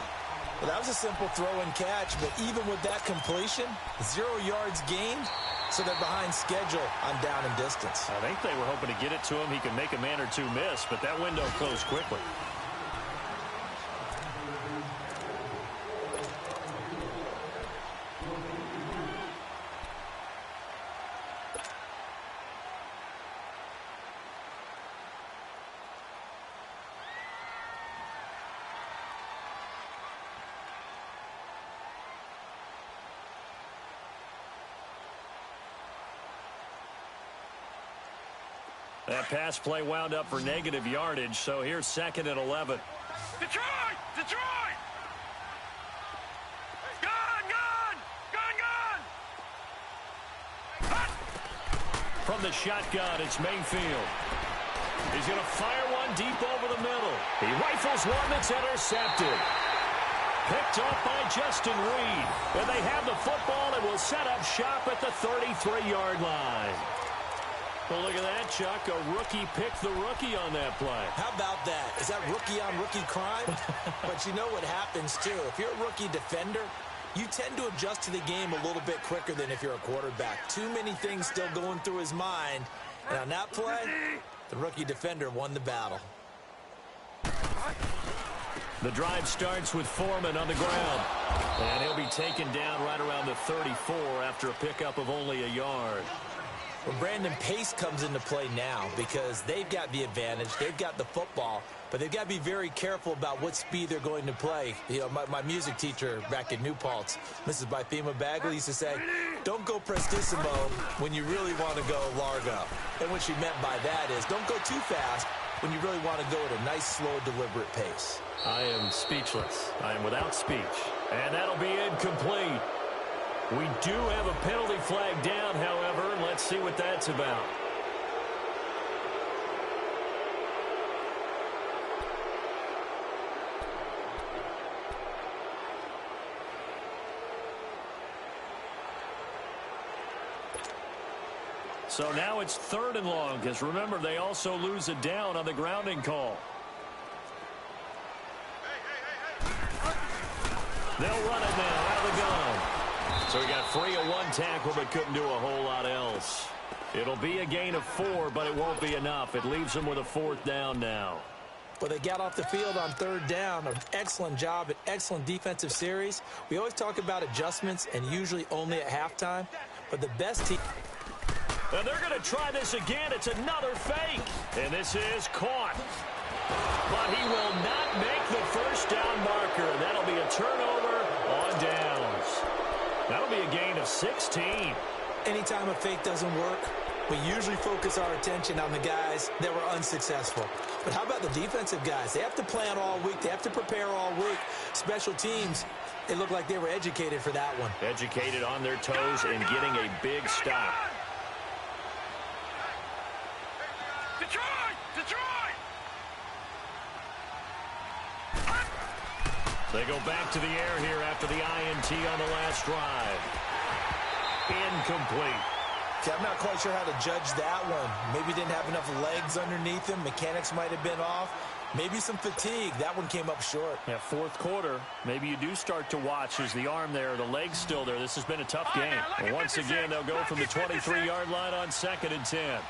Well, that was a simple throw and catch, but even with that completion, 0 yards gained, so they're behind schedule on down and distance. I think they were hoping to get it to him. He could make a man or 2 miss, but that window closed quickly. That pass play wound up for negative yardage, so here's 2nd and 11. Detroit! Detroit! Gun! Gun! Gun! Gun! From the shotgun, it's Mayfield. He's going to fire one deep over the middle. He rifles one that's intercepted. Picked off by Justin Reed. And they have the football and will set up shop at the 33-yard line. Well, look at that, Chuck. A rookie picked the rookie on that play. How about that? Is that rookie-on-rookie crime? But you know what happens, too. If you're a rookie defender, you tend to adjust to the game a little bit quicker than if you're a quarterback. Too many things still going through his mind. And on that play, the rookie defender won the battle. The drive starts with Foreman on the ground. And he'll be taken down right around the 34 after a pickup of only a yard. Well, Brandon, pace comes into play now because they've got the advantage. They've got the football, but they've got to be very careful about what speed they're going to play. You know, my music teacher back in New Paltz, Mrs. Bythema Bagley, used to say, don't go prestissimo when you really want to go largo. And what she meant by that is don't go too fast when you really want to go at a nice, slow, deliberate pace. I am speechless. I am without speech. And that'll be incomplete. We do have a penalty flag down, however, and let's see what that's about. So now it's 3rd and long, because remember, they also lose a down on the grounding call. They'll run it now out of the gun. So he got free of one tackle, but couldn't do a whole lot else. It'll be a gain of 4, but it won't be enough. It leaves them with a 4th down now. Well, they got off the field on 3rd down. An excellent job, an excellent defensive series. We always talk about adjustments, and usually only at halftime. But the best team... And they're going to try this again. It's another fake. And this is caught. But he will not make the first down marker. That'll be a turnover on downs. of 16. Anytime a fake doesn't work, we usually focus our attention on the guys that were unsuccessful. But how about the defensive guys? They have to plan all week. They have to prepare all week. Special teams, it looked like they were educated for that one. Educated on their toes and getting a big stop. Detroit! Detroit! They go back to the air here after the INT on the last drive. Incomplete. Okay, I'm not quite sure how to judge that one. Maybe didn't have enough legs underneath him. Mechanics might have been off. Maybe some fatigue. That one came up short. Yeah, fourth quarter, maybe you do start to watch as the arm there, the leg's still there. This has been a tough game. And once again, they'll go from the 23-yard line on 2nd and 10.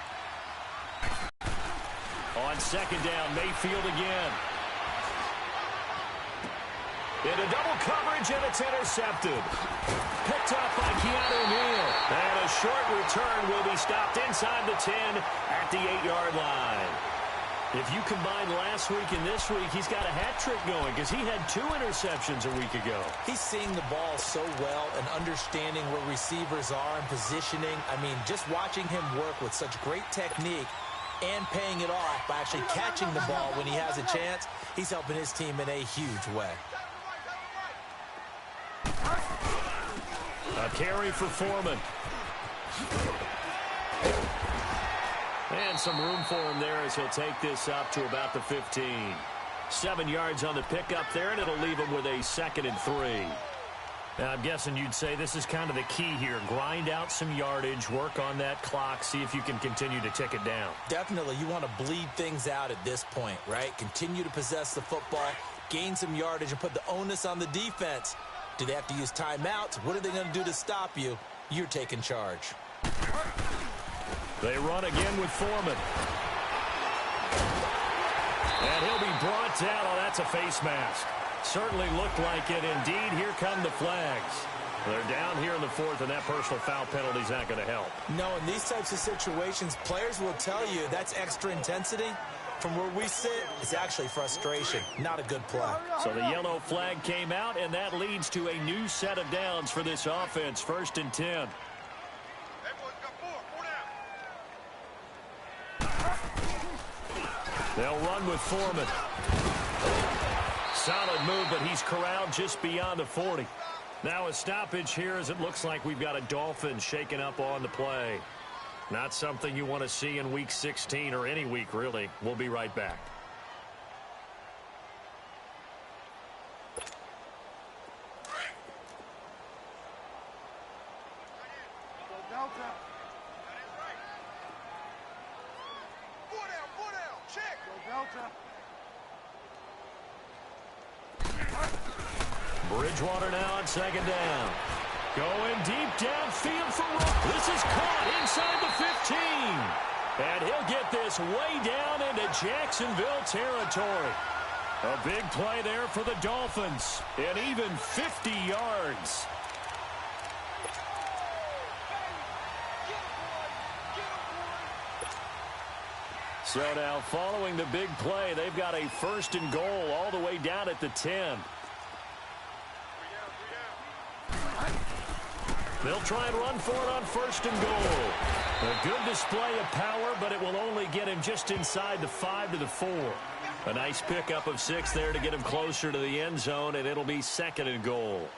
On 2nd down, Mayfield again. Into double coverage, and it's intercepted. Picked up by Keanu Neal. And a short return will be stopped inside the 10 at the 8-yard line. If you combine last week and this week, he's got a hat trick going because he had 2 interceptions a week ago. He's seeing the ball so well and understanding where receivers are and positioning. I mean, just watching him work with such great technique and paying it off by actually catching the ball when he has a chance, he's helping his team in a huge way. A carry for Foreman. And some room for him there as he'll take this up to about the 15. 7 yards on the pickup there, and it'll leave him with a 2nd and 3. Now, I'm guessing you'd say this is kind of the key here. Grind out some yardage, work on that clock, see if you can continue to tick it down. Definitely, you want to bleed things out at this point, right? Continue to possess the football, gain some yardage, and put the onus on the defense. Do they have to use timeouts? What are they going to do to stop you? You're taking charge. They run again with Foreman. And he'll be brought down. Oh, that's a face mask. Certainly looked like it. Indeed, here come the flags. They're down here in the 4th, and that personal foul penalty is not going to help. No, in these types of situations, players will tell you that's extra intensity. From where we sit, it's actually frustration. Not a good play. So the yellow flag came out, and that leads to a new set of downs for this offense. 1st and 10. They'll run with Foreman. Solid move, but he's corralled just beyond the 40. Now a stoppage here as it looks like we've got a Dolphin shaking up on the play. Not something you want to see in Week 16 or any week, really. We'll be right back. Bridgewater now on 2nd down. Going deep downfield for Rook. This is caught inside the 15. And he'll get this way down into Jacksonville territory. A big play there for the Dolphins. And even 50 yards. So now following the big play, they've got a 1st and goal all the way down at the 10. They'll try and run for it on 1st and goal. A good display of power, but it will only get him just inside the 5 to the 4. A nice pickup of 6 there to get him closer to the end zone, and it'll be 2nd and goal.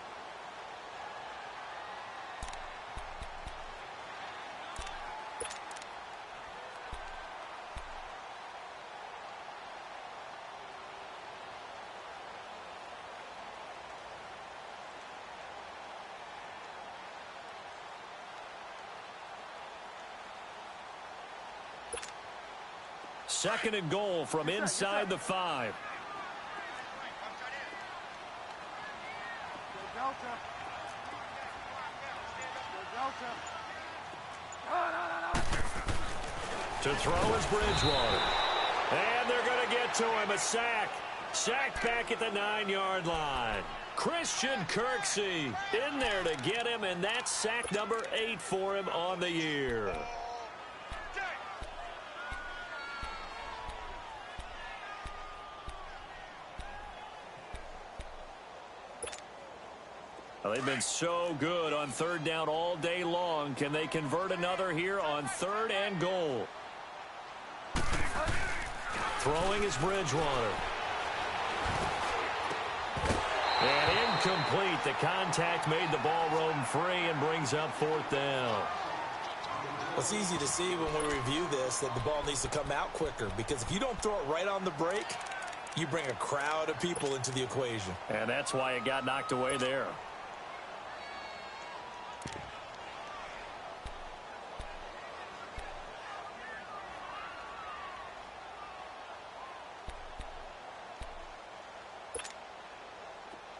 Second and goal from inside the 5. To throw is Bridgewater. And they're going to get to him. A sack. Sack back at the 9-yard line. Christian Kirksey in there to get him, and that's sack number 8 for him on the year. Well, they've been so good on third down all day long. Can they convert another here on 3rd and goal? Throwing is Bridgewater. And incomplete. The contact made the ball roam free and brings up 4th down. Well, it's easy to see when we review this that the ball needs to come out quicker, because if you don't throw it right on the break, you bring a crowd of people into the equation. And that's why it got knocked away there.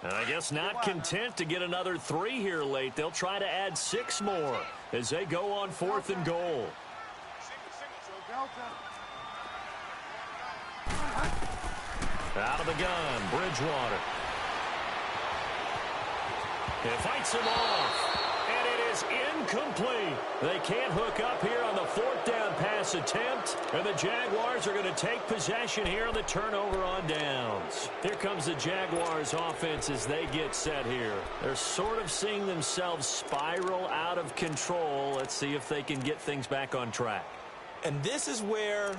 And I guess not content to get another 3 here late. They'll try to add 6 more as they go on 4th and goal. Out of the gun, Bridgewater. It fights him off. And it is incomplete. They can't hook up here on the 4th down pass attempt. And the Jaguars are going to take possession here on the turnover on downs. Here comes the Jaguars offense as they get set here. They're sort of seeing themselves spiral out of control. Let's see if they can get things back on track. And this is where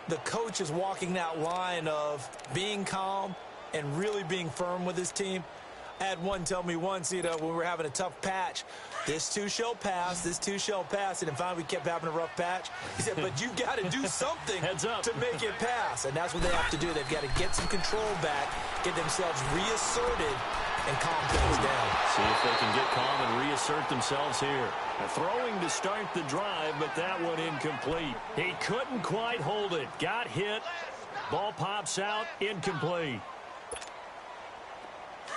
the coach is walking that line of being calm and really being firm with his team. I had one tell me once, when we were having a tough patch, this too shall pass, this too shall pass. And then finally we kept having a rough patch. He said, but you've got to do something Heads up. to make it pass. And that's what they have to do. They've got to get some control back, get themselves reasserted, and calm things down. See if they can get calm and reassert themselves here. Throwing to start the drive, but that one incomplete. He couldn't quite hold it. Got hit. Ball pops out. Incomplete.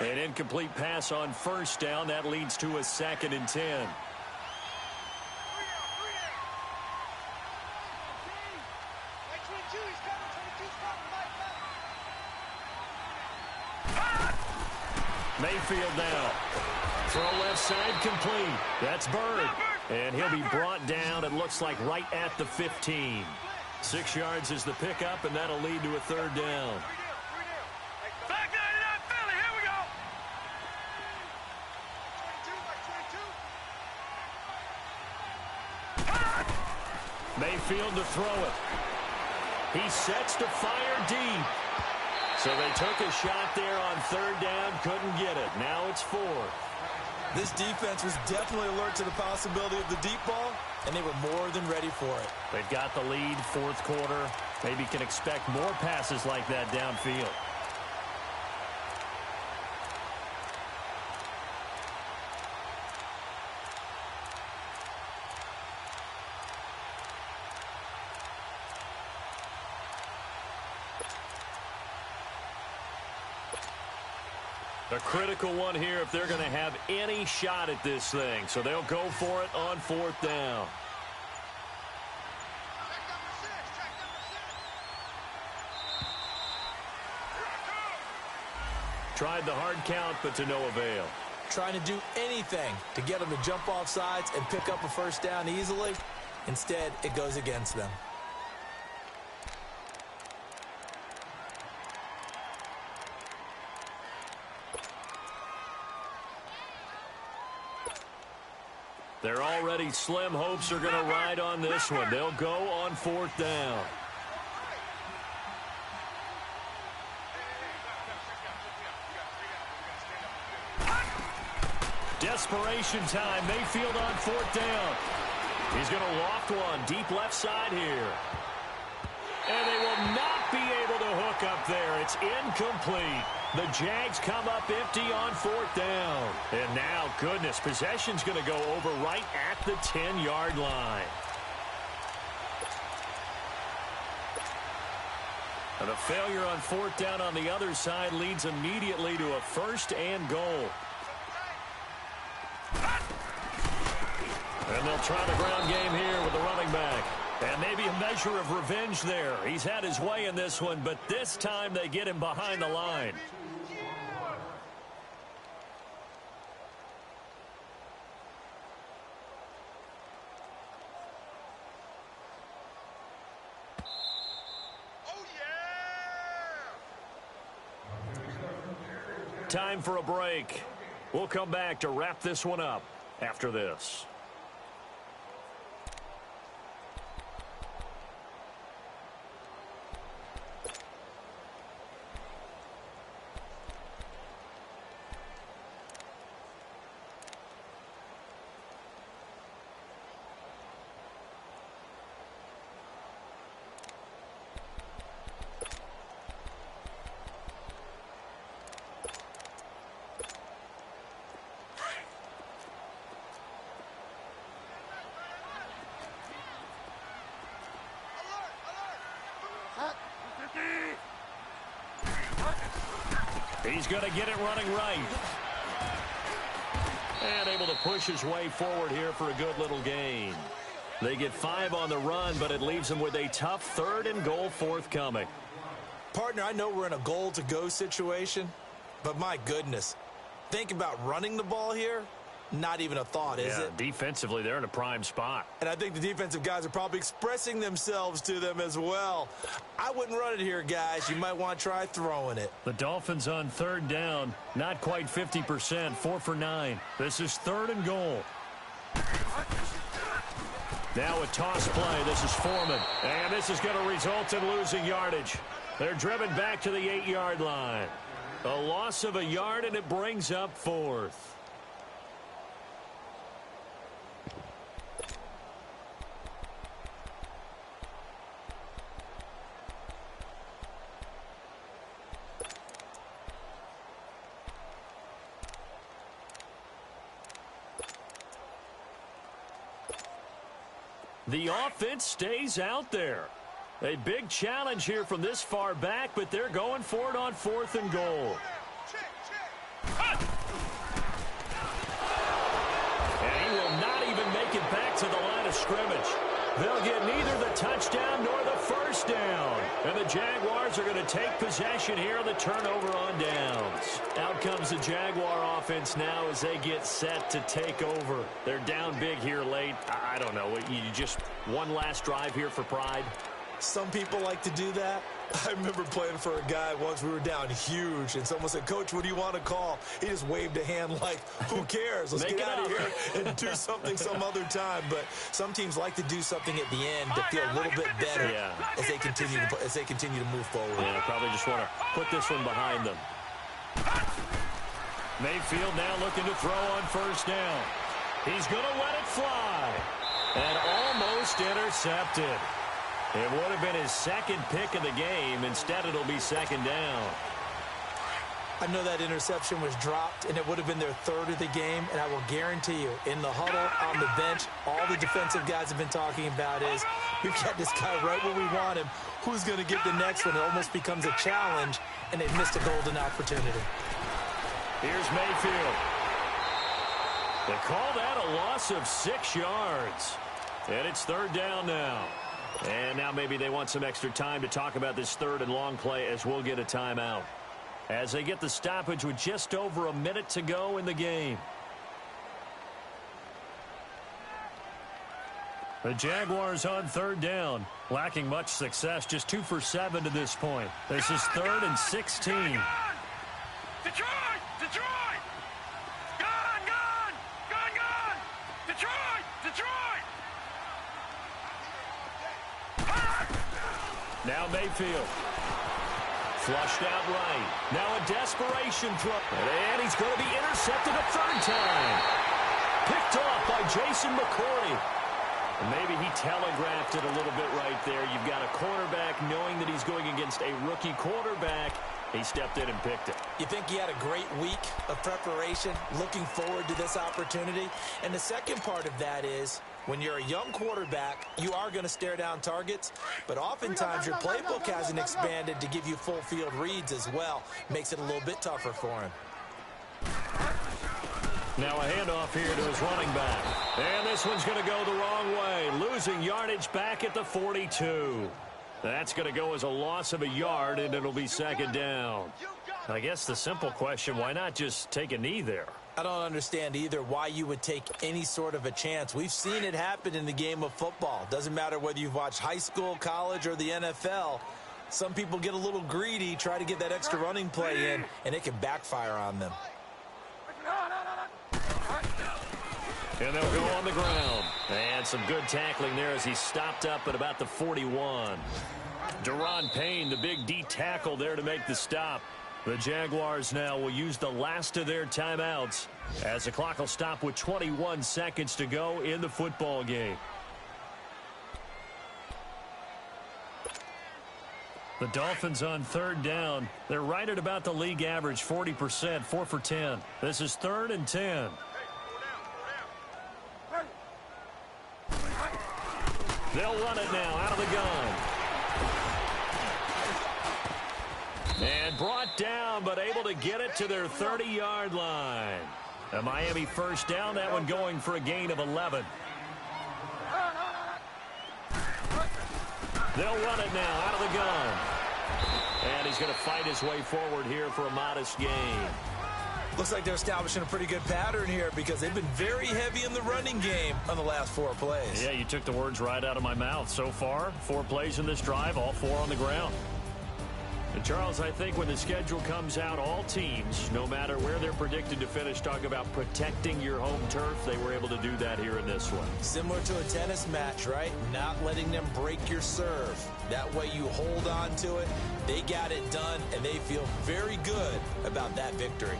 An incomplete pass on 1st down. That leads to a 2nd and 10. Mayfield now. Throw left side complete. That's Bird. And he'll be brought down, it looks like, right at the 15. 6 yards is the pickup, and that'll lead to a 3rd down. Back 99 Philly, here we go. Mayfield to throw it. He sets to fire deep. So they took a shot there on 3rd down, couldn't get it. Now it's 4th. This defense was definitely alert to the possibility of the deep ball, and they were more than ready for it. They've got the lead, 4th quarter. Maybe can expect more passes like that downfield. A critical one here if they're going to have any shot at this thing. So they'll go for it on 4th down. Tried the hard count, but to no avail. Trying to do anything to get them to jump off sides and pick up a 1st down easily. Instead, it goes against them. They're already slim hopes are going to ride on this one. They'll go on 4th down. Desperation time. Mayfield on 4th down. He's going to loft one deep left side here. And they will not be able to hook up there. It's incomplete. The Jags come up empty on 4th down. And now, goodness, possession's going to go over right at the 10-yard line. And a failure on 4th down on the other side leads immediately to a 1st and goal. And they'll try the ground game here with the running back. And maybe a measure of revenge there. He's had his way in this one, but this time they get him behind the line. Time for a break. We'll come back to wrap this one up after this. He's going to get it running right. And able to push his way forward here for a good little gain. They get 5 on the run, but it leaves them with a tough 3rd and goal forthcoming. Partner, I know we're in a goal-to-go situation, but my goodness, think about running the ball here. Not even a thought, is it? Defensively, they're in a prime spot. And I think the defensive guys are probably expressing themselves to them as well. I wouldn't run it here, guys. You might want to try throwing it. The Dolphins on 3rd down, not quite 50%, 4 for 9. This is 3rd and goal. Now a toss play. This is Foreman. And this is going to result in losing yardage. They're driven back to the 8-yard line. A loss of a yard, and it brings up 4th. The offense stays out there. A big challenge here from this far back, but they're going for it on 4th and goal. And he will not even make it back to the line of scrimmage. They'll get neither the touchdown nor the first down. And the Jaguars are going to take possession here on the turnover on downs. Out comes the Jaguar offense now as they get set to take over. They're down big here late. I don't know. You just one last drive here for pride. Some people like to do that. I remember playing for a guy once. We were down huge, and someone said, "Coach, what do you want to call?" He just waved a hand like, who cares? Let's get out of here and do something some other time. But some teams like to do something at the end to feel a little bit better as they continue to move forward. Yeah, probably just want to put this one behind them. Mayfield now looking to throw on 1st down. He's going to let it fly. And almost intercepted. It would have been his 2nd pick of the game. Instead, it'll be 2nd down. I know that interception was dropped, and it would have been their 3rd of the game, and I will guarantee you, in the huddle, on the bench, all the defensive guys have been talking about is, we've got this guy right where we want him. Who's going to get the next one? It almost becomes a challenge, and they've missed a golden opportunity. Here's Mayfield. They call that a loss of 6 yards. And it's 3rd down now. And now maybe they want some extra time to talk about this 3rd and long play as we'll get a timeout. As they get the stoppage with just over a minute to go in the game. The Jaguars on 3rd down. Lacking much success, just 2 for 7 to this point. This is 3rd and 16. Detroit! Detroit! Gone! Gone! Gone! Gone! Detroit! Detroit! Now Mayfield. Flushed out right. Now a desperation throw. And he's going to be intercepted a 3rd time. Picked off by Jason McCourty. And maybe he telegraphed it a little bit right there. You've got a quarterback knowing that he's going against a rookie quarterback. He stepped in and picked it. You think he had a great week of preparation, looking forward to this opportunity? And the second part of that is, when you're a young quarterback, you are going to stare down targets, but oftentimes your playbook hasn't expanded to give you full field reads as well. Makes it a little bit tougher for him. Now a handoff here to his running back. And this one's going to go the wrong way. Losing yardage back at the 42. That's going to go as a loss of a yard, and it'll be 2nd down. I guess the simple question, why not just take a knee there? I don't understand either why you would take any sort of a chance. We've seen it happen in the game of football. Doesn't matter whether you've watched high school, college, or the NFL. Some people get a little greedy, try to get that extra running play in, and it can backfire on them. And they'll go on the ground. And some good tackling there as he stopped up at about the 41. Deron Payne, the big D tackle there to make the stop. The Jaguars now will use the last of their timeouts as the clock will stop with 21 seconds to go in the football game. The Dolphins on third down. They're right at about the league average, 40%, 4 for 10. This is 3rd and 10. They'll run it now out of the gun. And brought down, but able to get it to their 30-yard line. A Miami first down, that one going for a gain of 11. They'll run it now out of the gun. And he's going to fight his way forward here for a modest gain. Looks like they're establishing a pretty good pattern here because they've been very heavy in the running game on the last 4 plays. Yeah, you took the words right out of my mouth. So far, 4 plays in this drive, all 4 on the ground. And Charles, I think when the schedule comes out, all teams, no matter where they're predicted to finish, talk about protecting your home turf. They were able to do that here in this one. Similar to a tennis match, right? Not letting them break your serve. That way you hold on to it. They got it done, and they feel very good about that victory.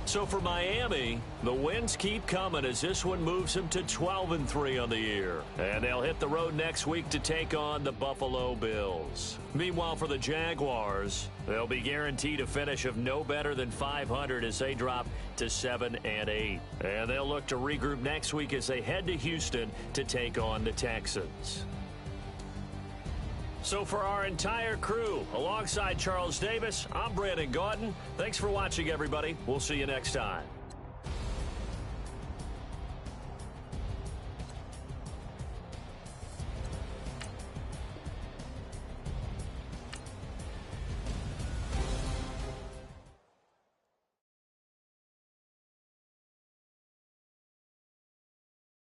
So for Miami, the wins keep coming as this one moves them to 12-3 on the year. And they'll hit the road next week to take on the Buffalo Bills. Meanwhile, for the Jaguars, they'll be guaranteed a finish of no better than 500 as they drop to 7-8. And they'll look to regroup next week as they head to Houston to take on the Texans. So for our entire crew, alongside Charles Davis, I'm Brandon Gaudin. Thanks for watching, everybody. We'll see you next time.